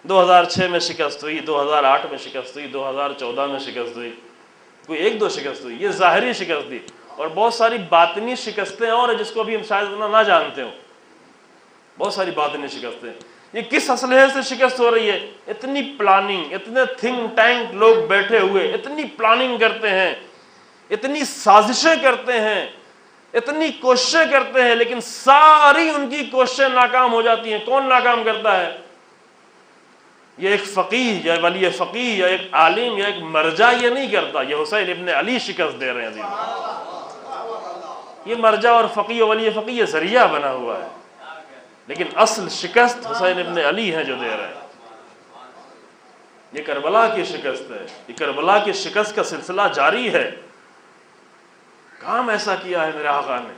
2006 میں شکست ہوئی، 2008 میں شکست ہوئی، 2014 میں شکست ہوئی، کوئی 1-2 شکست ہوئی، یہ ظاہری شکست دی، اور بہت ساری باطنی شکستیں اور ہیں جس کو بھی ہم شاید نہ جانتے ہوں، بہت ساری باطنی شکستیں۔ یہ کس اسلحے سے شکست ہو رہی ہے؟ اتنی پلاننگ، اتنے تھنک ٹینک لوگ بیٹھے ہوئے اتنی پلاننگ کرتے ہیں، اتنی سازشیں کرتے ہیں، اتنی کوششیں کرتے ہیں، لیکن ساری ان کی کوششیں ناکام ہو جاتی ہیں۔ کون ناکام کرتا ہے؟ یہ ایک فقیہ یا ولی فقیہ یا ایک عالم یا ایک مرجع یہ نہیں کرتا، یہ حسین ابن علی شکست دے رہے ہیں۔ یہ مرجع اور فقیہ و ولی فقیہ یہ ذریعہ بنا ہوا ہے، لیکن اصل شکست حسین ابن علی ہیں جو دے رہے ہیں۔ یہ کربلا کی شکست ہے، یہ کربلا کی شکست کا سلسلہ جاری ہے۔ کام ایسا کیا ہے میرے آقا نے،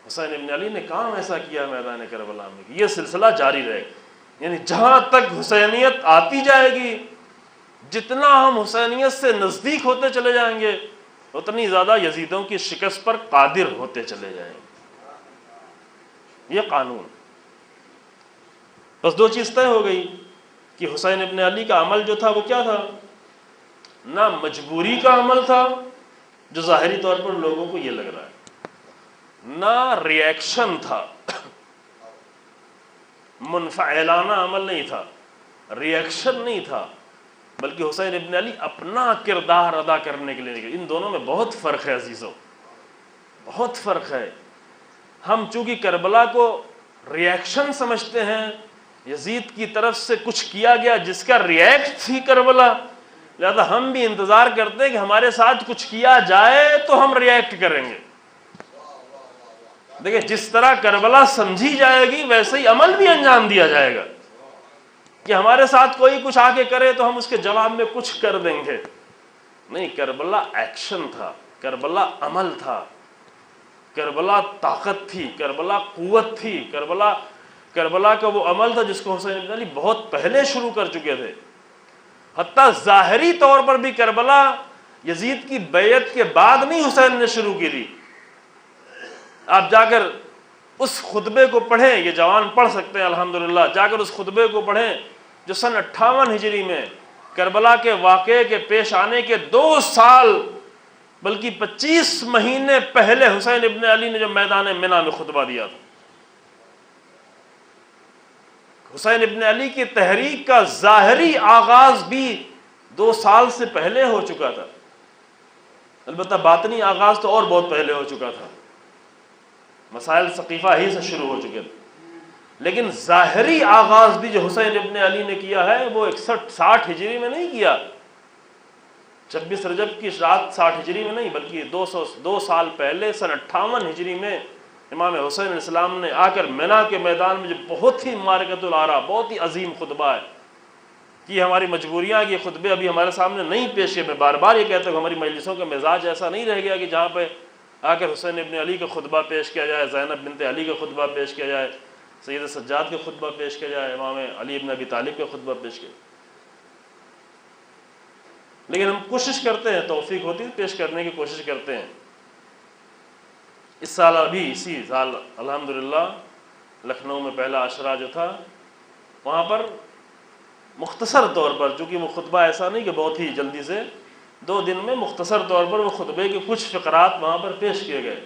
حسین ابن علی نے کام ایسا کیا میدان کربلا میں کہ یہ سلسلہ جاری رہے، یعنی جہاں تک حسینیت آتی جائے گی، جتنا ہم حسینیت سے نزدیک ہوتے چلے جائیں گے، اتنی زیادہ یزیدوں کی شکست پر قادر ہوتے چلے جائیں گے۔ یہ قانون۔ بس 2 چیز طے ہو گئی کہ حسین ابن علی کا عمل جو تھا وہ کیا تھا؟ نہ مجبوری کا عمل تھا جو ظاہری طور پر لوگوں کو یہ لگ رہا ہے، نہ ری ایکشن تھا، منفعلانہ عمل نہیں تھا، ری ایکشن نہیں تھا، بلکہ حسین ابن علی اپنا کردار ادا کرنے کے لیے نکلے۔ ان دونوں میں بہت فرق ہے عزیزو، بہت فرق ہے۔ ہم چونکہ کربلا کو ریئیکشن سمجھتے ہیں، یزید کی طرف سے کچھ کیا گیا جس کا ریئیکٹ تھی کربلا، لہذا ہم بھی انتظار کرتے ہیں کہ ہمارے ساتھ کچھ کیا جائے تو ہم ریئیکٹ کریں گے۔ دیکھیں جس طرح کربلا سمجھی جائے گی ویسے ہی عمل بھی انجام دیا جائے گا، کہ ہمارے ساتھ کوئی کچھ آ کے کرے تو ہم اس کے جواب میں کچھ کر دیں گے۔ نہیں، کربلا ایکشن تھا، کربلا عمل تھا، کربلا طاقت تھی، کربلا قوت تھی، کربلا کا وہ عمل تھا جس کو حسین ابن علی بہت پہلے شروع کر چکے تھے۔ حتیٰ ظاہری طور پر بھی کربلا یزید کی بیعت کے بعد نہیں حسین نے شروع کی تھی۔ آپ جا کر اس خطبے کو پڑھیں، یہ جوان پڑھ سکتے ہیں الحمدللہ، جا کر اس خطبے کو پڑھیں جو سن 58 ہجری میں کربلا کے واقعے کے پیش آنے کے 2 سال بلکہ 25 مہینے پہلے حسین ابن علی نے جو میدان منی میں خطبہ دیا تھا۔ حسین ابن علی کی تحریک کا ظاہری آغاز بھی 2 سال سے پہلے ہو چکا تھا، البتہ باطنی آغاز تو اور بہت پہلے ہو چکا تھا، مسائل ثقیفہ ہی سے شروع ہو چکے تھے، لیکن ظاہری آغاز بھی جو حسین ابن علی نے کیا ہے وہ 61-60 ہجری میں نہیں کیا، 26 رجب کی رات 60 ہجری میں نہیں، بلکہ 2 سال پہلے سن 58 ہجری میں امام حسین علیہ السلام نے آ کر منی کے میدان میں جو بہت ہی معرکۃ الآراء، بہت ہی عظیم خطبہ ہے کہ ہماری مجبوریاں کہ یہ خطبے ابھی ہمارے سامنے نہیں پیش کیے۔ میں بار بار یہ کہتا ہوں کہ ہماری مجلسوں کا مزاج ایسا نہیں رہ گیا کہ جہاں پہ آ کر حسین ابن علی کا خطبہ پیش کیا جائے، زینب بنت علی کا خطبہ پیش کیا جائے، سید سجاد کا خطبہ پیش کیا جائے، امام علی بن ابی طالب کا خطبہ پیش کیا جائے، لیکن ہم کوشش کرتے ہیں، توفیق ہوتی ہے پیش کرنے کی کوشش کرتے ہیں۔ اس سال ابھی اسی سال الحمدللہ لکھنؤ میں پہلا عشرہ جو تھا وہاں پر مختصر طور پر، چونکہ وہ خطبہ ایسا نہیں کہ بہت ہی جلدی سے 2 دن میں، مختصر طور پر وہ خطبے کے کچھ فقرات وہاں پر پیش کیے گئے،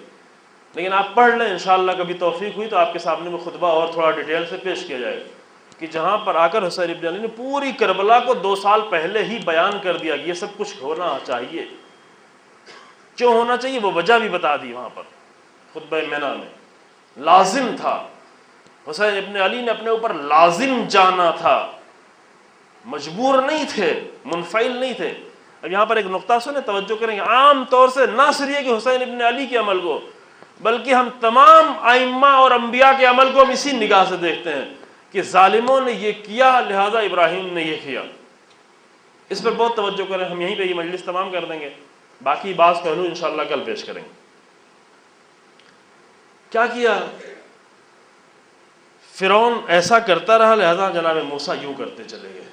لیکن آپ پڑھ لیں انشاءاللہ، کبھی توفیق ہوئی تو آپ کے سامنے وہ خطبہ اور تھوڑا ڈیٹیل سے پیش کیا جائے گا کہ جہاں پر آ کر حسین ابن علی نے پوری کربلا کو 2 سال پہلے ہی بیان کر دیا کہ یہ سب کچھ ہونا چاہیے، کیوں ہونا چاہیے وہ وجہ بھی بتا دی وہاں پر خطبہ منی میں۔ لازم تھا، حسین ابن علی نے اپنے اوپر لازم جانا تھا، مجبور نہیں تھے، منفعل نہیں تھے۔ اب یہاں پر ایک نقطہ سنیں، توجہ کریں گے، عام طور سے نہ صرف یہ کہ حسین ابن علی کے عمل کو، بلکہ ہم تمام ائمہ اور انبیاء کے عمل کو ہم اسی نگاہ سے دیکھتے ہیں کہ ظالموں نے یہ کیا لہذا ابراہیم نے یہ کیا۔ اس پر بہت توجہ کریں، ہم یہیں پہ یہ مجلس تمام کر دیں گے، باقی بعض پہلو انشاءاللہ کل پیش کریں گے۔ کیا کیا؟ فرعون ایسا کرتا رہا لہذا جناب موسیٰ یوں کرتے چلے گئے۔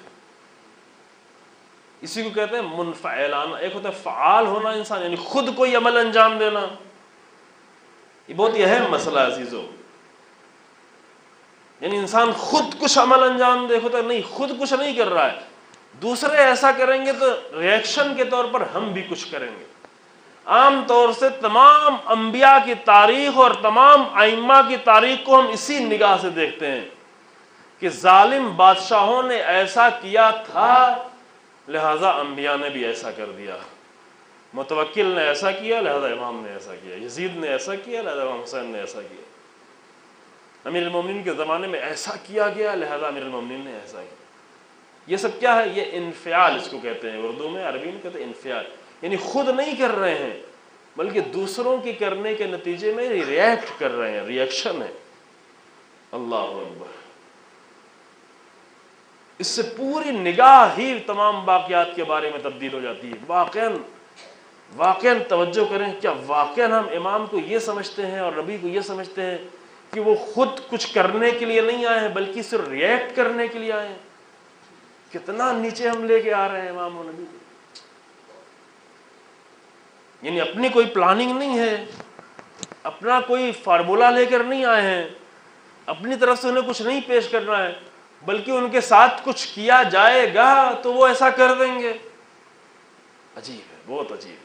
اسی کو کہتے ہیں منفعلانہ، ایک ہوتا ہے فعال ہونا انسان، یعنی خود کوئی عمل انجام دینا، یہ بہت ہی اہم مسئلہ ہے عزیزو، یعنی انسان خود کچھ عمل انجام دے، ہوتا ہے نہیں، خود کچھ نہیں کر رہا ہے، دوسرے ایسا کریں گے تو ریئیکشن کے طور پر ہم بھی کچھ کریں گے۔ عام طور سے تمام انبیاء کی تاریخ اور تمام ائمہ کی تاریخ کو ہم اسی نگاہ سے دیکھتے ہیں کہ ظالم بادشاہوں نے ایسا کیا تھا لہذا انبیاء نے بھی ایسا کر دیا، متوکل نے ایسا کیا لہذا امام نے ایسا کیا، یزید نے ایسا کیا لہذا امام حسین نے ایسا کیا، امیر المومنین کے زمانے میں ایسا کیا گیا لہذا امیر المومنین نے ایسا کیا۔ یہ سب کیا ہے؟ یہ انفعال اس کو کہتے ہیں، اردو میں، عربی میں کہتے ہیں انفعال، یعنی خود نہیں کر رہے ہیں بلکہ دوسروں کی کرنے کے نتیجے میں ریئیکٹ کر رہے ہیں، ریئیکشن ہے۔ اللہ اکبر! اس سے پوری نگاہ ہی تمام باقیات کے بارے میں تبدیل ہو جاتی ہے۔ واقعاً توجہ کریں، کیا واقعاً ہم امام کو یہ سمجھتے ہیں اور نبی کو یہ سمجھتے ہیں کہ وہ خود کچھ کرنے کے لیے نہیں آئے ہیں بلکہ صرف ریئیکٹ کرنے کے لیے آئے ہیں؟ کتنا نیچے ہم لے کے آ رہے ہیں امام و نبی کو، یعنی اپنی کوئی پلاننگ نہیں ہے، اپنا کوئی فارمولا لے کر نہیں آئے ہیں، اپنی طرف سے انہیں کچھ نہیں پیش کرنا ہے، بلکہ ان کے ساتھ کچھ کیا جائے گا تو وہ ایسا کر دیں گے۔ عجیب ہے، بہت عجیب ہے۔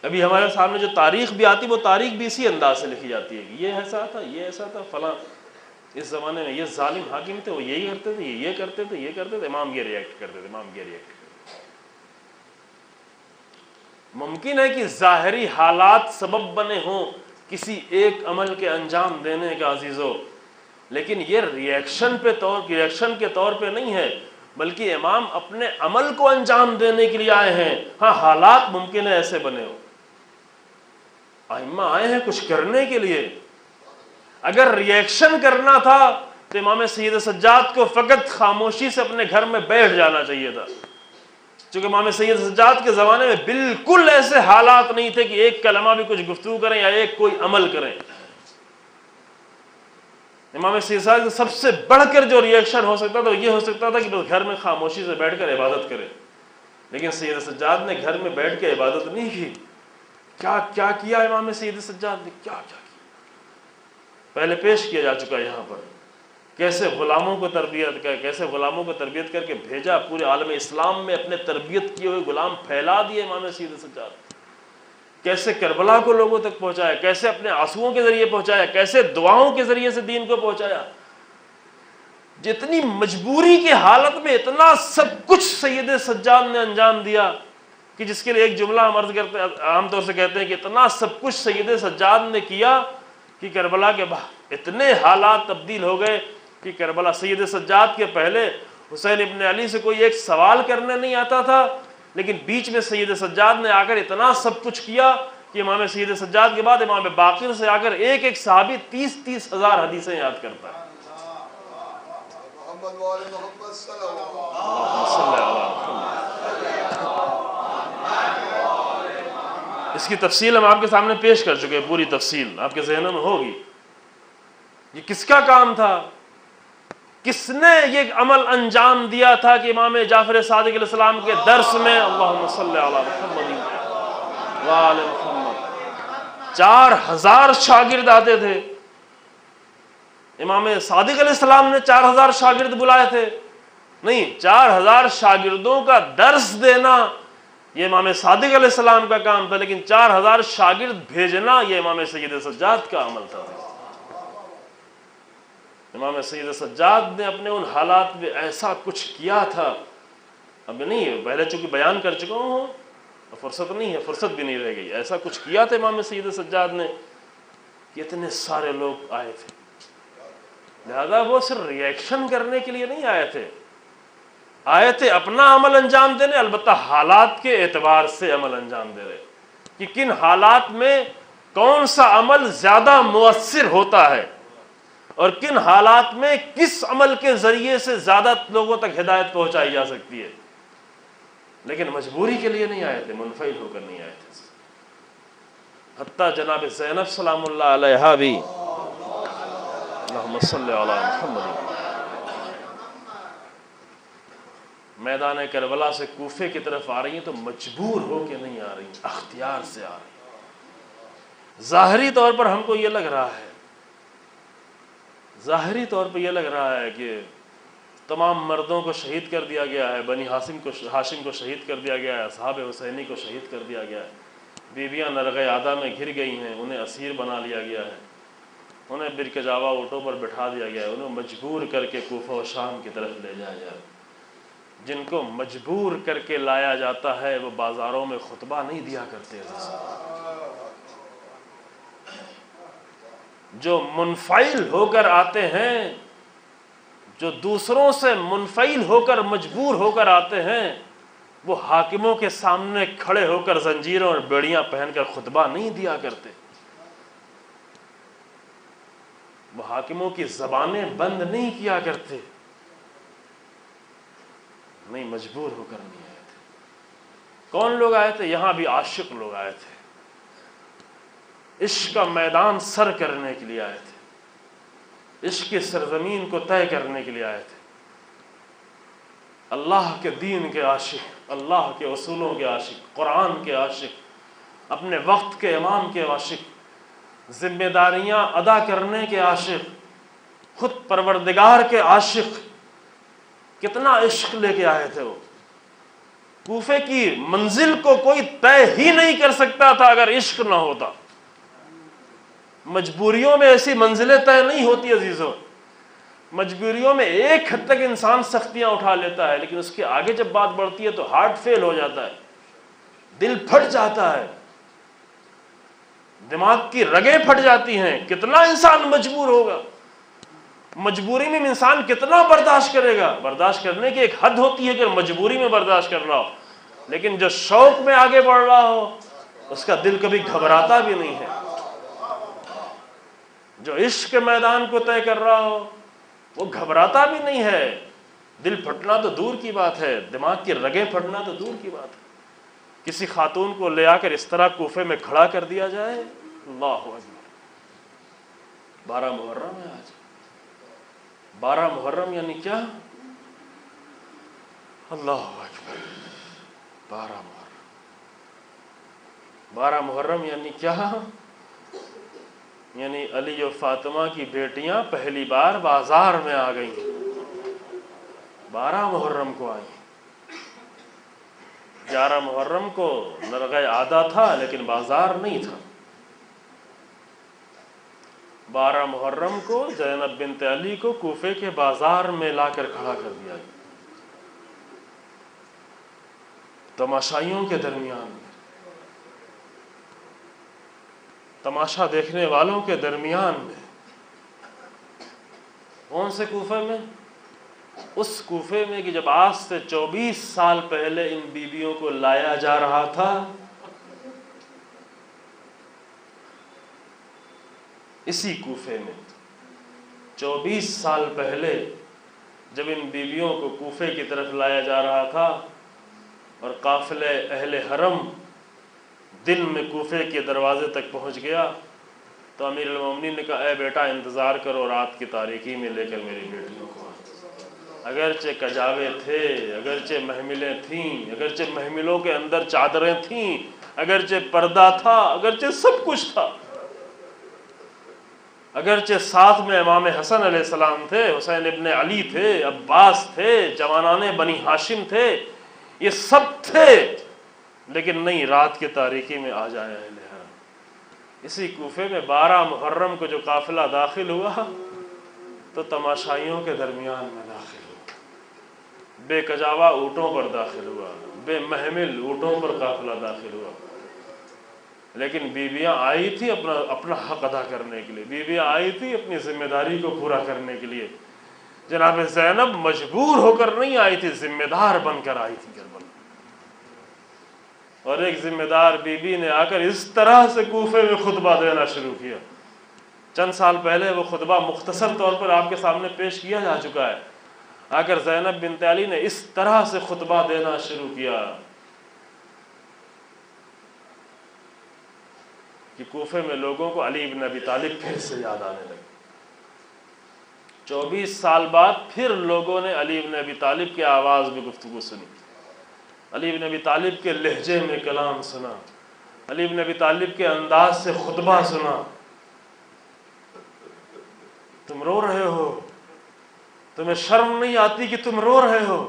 ابھی ہمارے سامنے جو تاریخ بھی آتی وہ تاریخ بھی اسی انداز سے لکھی جاتی ہے کہ یہ ایسا تھا، یہ ایسا تھا، فلاں اس زمانے میں یہ ظالم حاکم تھے، وہ یہی کرتے تھے، یہ کرتے تھے، یہ کرتے تھے، امام یہ ریئیکٹ کرتے تھے، امام یہ ریئیکٹ کرتے تھے۔ ممکن ہے کہ ظاہری حالات سبب بنے ہوں کسی ایک عمل کے انجام دینے کا عزیزو، لیکن یہ ریئیکشن کے طور پہ نہیں ہے، بلکہ امام اپنے عمل کو انجام دینے کے لیے آئے ہیں۔ ہاں حالات ممکن ہے ایسے بنے ہو، ائمہ آئے ہیں کچھ کرنے کے لیے۔ اگر ریئیکشن کرنا تھا تو امام سید سجاد کو فقط خاموشی سے اپنے گھر میں بیٹھ جانا چاہیے تھا، چونکہ امام سید سجاد کے زمانے میں بالکل ایسے حالات نہیں تھے کہ ایک کلمہ بھی کچھ گفتگو کریں یا ایک کوئی عمل کریں۔ امام سید سجاد سب سے بڑھ کر جو ریئیکشن ہو سکتا تھا یہ ہو سکتا تھا کہ بس گھر میں خاموشی سے بیٹھ کر عبادت کرے، لیکن سید سجاد نے گھر میں بیٹھ کے عبادت نہیں کی۔ کیا کیا امام سید سجاد نے، کیا کیا پہلے پیش کیا جا چکا ہے یہاں پر، کیسے غلاموں کو تربیت کر کے بھیجا، پورے عالم اسلام میں اپنے تربیت کیے ہوئے غلام پھیلا دیے امام سید سجاد، کیسے کربلا کو لوگوں تک پہنچایا، کیسے اپنے آنسوؤں کے ذریعے پہنچایا، کیسے دعاؤں کے ذریعے سے دین کو پہنچایا۔ جتنی مجبوری کی حالت میں اتنا سب کچھ سید سجاد نے انجام دیا کہ جس کے لیے ایک جملہ ہم عرض کرتے ہیں، عام طور سے کہتے ہیں کہ اتنا سب کچھ سید سجاد نے کیا کہ کربلا کے بعد اتنے حالات تبدیل ہو گئے کہ کربلا، سید سجاد کے پہلے حسین ابن علی سے کوئی ایک سوال کرنے نہیں آتا تھا، لیکن بیچ میں سید سجاد نے آ کر اتنا سب کچھ کیا کہ امام سید سجاد کے بعد امام باقر سے آ کر ایک ایک صحابی 30 ہزار حدیثیں یاد کرتا ہے۔ اس کی تفصیل ہم آپ کے سامنے پیش کر چکے ہیں، پوری تفصیل آپ کے ذہنوں میں ہوگی۔ یہ کس کا کام تھا؟ کس نے یہ عمل انجام دیا تھا کہ امام جعفر صادق علیہ السلام کے درس میں اللہم صلی علی محمد وآل محمد 4000 شاگرد آتے تھے؟ امام صادق علیہ السلام نے 4000 شاگرد بلائے تھے؟ نہیں، 4000 شاگردوں کا درس دینا یہ امام صادق علیہ السلام کا کام تھا، لیکن 4000 شاگرد بھیجنا یہ امام سید سجاد کا عمل تھا۔ امام سید سجاد نے اپنے ان حالات میں ایسا کچھ کیا تھا، اب نہیں، پہلے چونکہ بیان کر چکا ہوں، فرصت نہیں ہے، فرصت بھی نہیں رہ گئی، ایسا کچھ کیا تھا امام سید سجاد نے کہ اتنے سارے لوگ آئے تھے۔ لہذا وہ صرف ریئیکشن کرنے کے لیے نہیں آئے تھے اپنا عمل انجام دینے، البتہ حالات کے اعتبار سے عمل انجام دے رہے کہ کن حالات میں کون سا عمل زیادہ مؤثر ہوتا ہے اور کن حالات میں کس عمل کے ذریعے سے زیادہ لوگوں تک ہدایت پہنچائی جا سکتی ہے، لیکن مجبوری کے لیے نہیں آئے تھے، منفعل ہو کر نہیں آئے تھے۔ حتیٰ جناب زینب سلام اللہ علیہا بھی، اللہم صلی علی محمد، میدان کربلا سے کوفے کی طرف آ رہی ہیں تو مجبور ہو کے نہیں آ رہی، اختیار سے آ رہی۔ ظاہری طور پر ہم کو یہ لگ رہا ہے کہ تمام مردوں کو شہید کر دیا گیا ہے، بنی ہاشم کو شہید کر دیا گیا ہے، اصحاب حسینی کو شہید کر دیا گیا ہے، بیویاں نرغ عادہ میں گھر گئی ہیں، انہیں اسیر بنا لیا گیا ہے، انہیں برکجاوا اونٹوں پر بٹھا دیا گیا ہے، انہیں مجبور کر کے کوفہ و شام کی طرف لے جایا جائے۔ جن کو مجبور کر کے لایا جاتا ہے وہ بازاروں میں خطبہ نہیں دیا کرتے، جو منفعل ہو کر آتے ہیں، جو دوسروں سے منفعل ہو کر مجبور ہو کر آتے ہیں، وہ حاکموں کے سامنے کھڑے ہو کر زنجیروں اور بیڑیاں پہن کر خطبہ نہیں دیا کرتے، وہ حاکموں کی زبانیں بند نہیں کیا کرتے، نہیں، مجبور ہو کر نہیں آئے تھے۔ کون لوگ آئے تھے؟ یہاں بھی عاشق لوگ آئے تھے، عشق کا میدان سر کرنے کے لیے آئے تھے، عشق کی سرزمین کو طے کرنے کے لیے آئے تھے، اللہ کے دین کے عاشق، اللہ کے اصولوں کے عاشق، قرآن کے عاشق، اپنے وقت کے امام کے عاشق، ذمہ داریاں ادا کرنے کے عاشق، خود پروردگار کے عاشق۔ کتنا عشق لے کے آئے تھے وہ۔ کوفے کی منزل کو کوئی طے ہی نہیں کر سکتا تھا اگر عشق نہ ہوتا۔ مجبوریوں میں ایسی منزلیں طے نہیں ہوتی عزیزوں، مجبوریوں میں ایک حد تک انسان سختیاں اٹھا لیتا ہے، لیکن اس کے آگے جب بات بڑھتی ہے تو ہارٹ فیل ہو جاتا ہے، دل پھٹ جاتا ہے، دماغ کی رگیں پھٹ جاتی ہیں. کتنا انسان مجبور ہوگا، مجبوری میں انسان کتنا برداشت کرے گا. برداشت کرنے کی ایک حد ہوتی ہے کہ مجبوری میں برداشت کر رہا ہو، لیکن جو شوق میں آگے بڑھ رہا ہو اس کا دل کبھی گھبراتا بھی نہیں ہے. جو عشق کے میدان کو طے کر رہا ہو وہ گھبراتا بھی نہیں ہے. دل پھٹنا تو دور کی بات ہے، دماغ کی رگیں پھٹنا تو دور کی بات ہے. کسی خاتون کو لے آ کر اس طرح کوفے میں کھڑا کر دیا جائے، اللہ اکبر. 12 محرم ہے آج. 12 محرم یعنی کیا؟ اللہ اکبر. 12 محرم یعنی کیا؟ یعنی علی و فاطمہ کی بیٹیاں پہلی بار بازار میں آ گئیں. 12 محرم کو آئیں. 11 محرم کو نرغہ عادہ تھا لیکن بازار نہیں تھا. 12 محرم کو زینب بنت علی کو کوفے کے بازار میں لا کر کھڑا کر دیا گیا، تماشائیوں کے درمیان میں، تماشا دیکھنے والوں کے درمیان میں. کون سے کوفے میں؟ اس کوفے میں کہ جب آج سے 24 سال پہلے ان بیویوں کو لایا جا رہا تھا، اسی کوفے میں 24 سال پہلے جب ان بیویوں کو کوفے کی طرف لایا جا رہا تھا اور قافلہ اہل حرم دن میں کوفے کے دروازے تک پہنچ گیا، تو امیر المومنین نے کہا اے بیٹا انتظار کرو، رات کی تاریکی میں لے کر میری بیٹیوں کو. اگرچہ کجاوے تھے، اگرچہ محملیں تھیں، اگرچہ محملوں کے اندر چادریں تھیں، اگرچہ پردہ تھا، اگرچہ سب کچھ تھا، اگرچہ ساتھ میں امام حسن علیہ السلام تھے، حسین ابن علی تھے، عباس تھے، جوانان بنی ہاشم تھے، یہ سب تھے، لیکن نہیں، رات کی تاریکی میں آ جائے اہل حرم. اسی کوفے میں 12 محرم کو جو قافلہ داخل ہوا تو تماشائیوں کے درمیان میں داخل ہوا، بے کجاوا اونٹوں پر داخل ہوا، بے محمل اونٹوں پر قافلہ داخل ہوا. لیکن بیویاں آئی تھی اپنا حق ادا کرنے کے لیے، بیویاں آئی تھی اپنی ذمہ داری کو پورا کرنے کے لیے. جناب زینب مجبور ہو کر نہیں آئی تھی، ذمہ دار بن کر آئی تھی کربلا. اور ایک ذمہ دار بیوی نے آ کر اس طرح سے کوفے میں خطبہ دینا شروع کیا. چند سال پہلے وہ خطبہ مختصر طور پر آپ کے سامنے پیش کیا جا چکا ہے. آ کر زینب بنت علی نے اس طرح سے خطبہ دینا شروع کیا کہ کوفے میں لوگوں کو علی بن ابی طالب پھر سے یاد آنے لگے. 24 سال بعد پھر لوگوں نے علی بن ابی طالب کی آواز میں گفتگو سنی، علی بن ابی طالب کے لہجے میں کلام سنا، علی بن ابی طالب کے انداز سے خطبہ سنا. تم رو رہے ہو، تمہیں شرم نہیں آتی کہ تم رو رہے ہو؟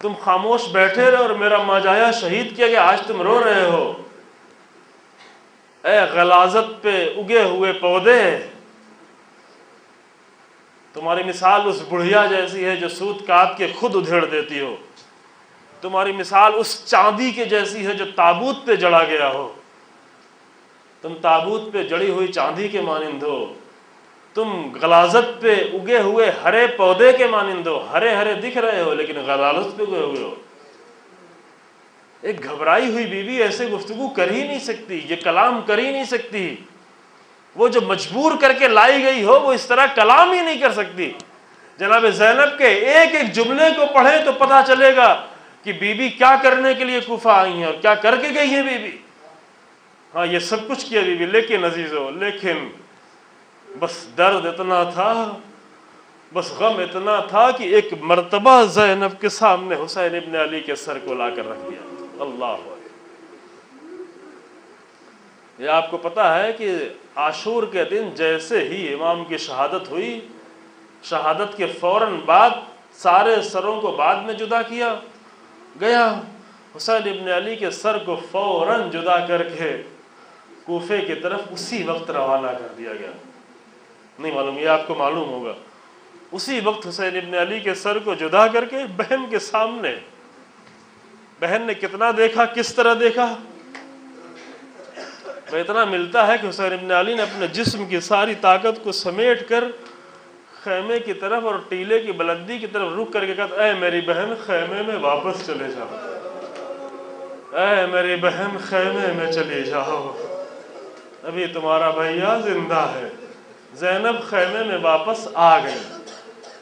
تم خاموش بیٹھے رہے اور میرا ماجایا شہید کیا گیا، آج تم رو رہے ہو. اے غلاظت پہ اگے ہوئے پودے، تمہاری مثال اس بڑھیا جیسی ہے جو سوت کاٹ کے خود ادھیڑ دیتی ہو. تمہاری مثال اس چاندی کے جیسی ہے جو تابوت پہ جڑا گیا ہو. تم تابوت پہ جڑی ہوئی چاندی کے مانند ہو. تم غلاظت پہ اگے ہوئے ہرے پودے کے مانند ہو. ہرے ہرے دکھ رہے ہو لیکن غلاظت پہ اگے ہوئے ہو. ایک گھبرائی ہوئی بیوی ایسے گفتگو کر ہی نہیں سکتی، یہ کلام کر ہی نہیں سکتی. وہ جو مجبور کر کے لائی گئی ہو وہ اس طرح کلام ہی نہیں کر سکتی. جناب زینب کے ایک ایک جملے کو پڑھیں تو پتہ چلے گا کہ بیوی کیا کرنے کے لیے کوفہ آئی ہیں اور کیا کر کے گئی ہیں بیوی. ہاں یہ سب کچھ کیا بیوی، لیکن عزیزو، لیکن بس درد اتنا تھا، بس غم اتنا تھا کہ ایک مرتبہ زینب کے سامنے حسین ابن علی کے سر کو لا کر رکھ دیا. اللہ اکبر. یہ آپ کو پتہ ہے کہ عاشور کے دن جیسے ہی امام کی شہادت ہوئی، شہادت کے فوراً بعد سارے سروں کو بعد میں جدا کیا گیا. حسین ابن علی کے سر کو فوراً جدا کر کے کوفے کی طرف اسی وقت روانہ کر دیا گیا. نہیں معلوم، یہ آپ کو معلوم ہوگا. اسی وقت حسین ابن علی کے سر کو جدا کر کے بہن کے سامنے بہن نے کتنا دیکھا، کس طرح دیکھا؟ وہ اتنا ملتا ہے کہ حسین ابن علی نے اپنے جسم کی ساری طاقت کو سمیٹ کر خیمے کی طرف اور ٹیلے کی بلندی کی طرف رک کر کے کہا، اے میری بہن خیمے میں واپس چلے جاؤ، اے میری بہن خیمے میں چلی جاؤ، ابھی تمہارا بھیا زندہ ہے۔ زینب خیمے میں واپس آ گئی۔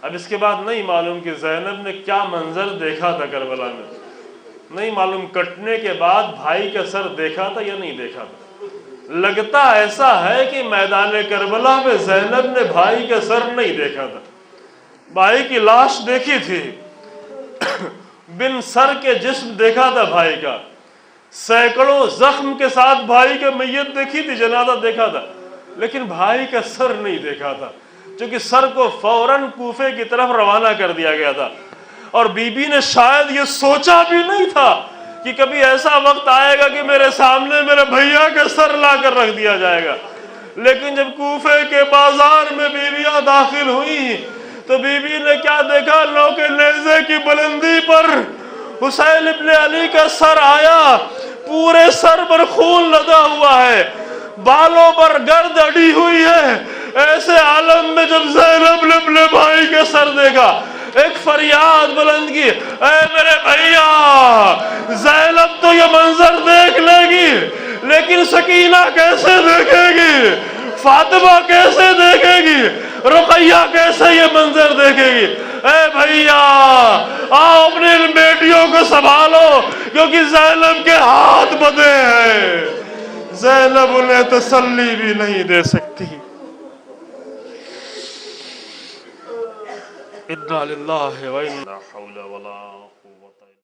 اب اس کے بعد نہیں معلوم کہ زینب نے کیا منظر دیکھا تھا کربلا میں، نہیں معلوم کٹنے کے بعد بھائی کا سر دیکھا تھا یا نہیں دیکھا تھا۔ لگتا ایسا ہے کہ میدان کربلا میں زینب نے بھائی کا سر نہیں دیکھا تھا، بھائی کی لاش دیکھی تھی، بن سر کے جسم دیکھا تھا بھائی کا، سینکڑوں زخم کے ساتھ بھائی کا میت دیکھی تھی، جنازہ دیکھا تھا، لیکن بھائی کا سر نہیں دیکھا تھا، چونکہ سر کو فوراً کوفے کی طرف روانہ کر دیا گیا تھا۔ اور بی بی نے شاید یہ سوچا بھی نہیں تھا کہ کبھی ایسا وقت آئے گا کہ میرے سامنے میرے بھیا کا سر لا کر رکھ دیا جائے گا۔ لیکن جب کوفے کے بازار میں بیویاں داخل ہوئی تو بی بی نے کیا دیکھا؟ لو کے نیزے کی بلندی پر حسین ابن علی کا سر آیا، پورے سر پر خون لدا ہوا ہے، بالوں پر گرد اڑی ہوئی ہے۔ ایسے عالم میں جب زینب نے اپنے بھائی کا سر دیکھا، ایک فریاد بلند کی، اے میرے بھیا! زینب تو یہ منظر دیکھ لے گی، لیکن سکینہ کیسے دیکھے گی؟ فاطمہ کیسے دیکھے گی؟ رقیہ کیسے یہ منظر دیکھے گی؟ اے بھیا آؤ اپنی ان بیٹیوں کو سنبھالو، کیونکہ زینب کے ہاتھ بدے ہیں، زینب انہیں تسلی بھی نہیں دے سکتی۔ انا للہ و انا لا حول ولا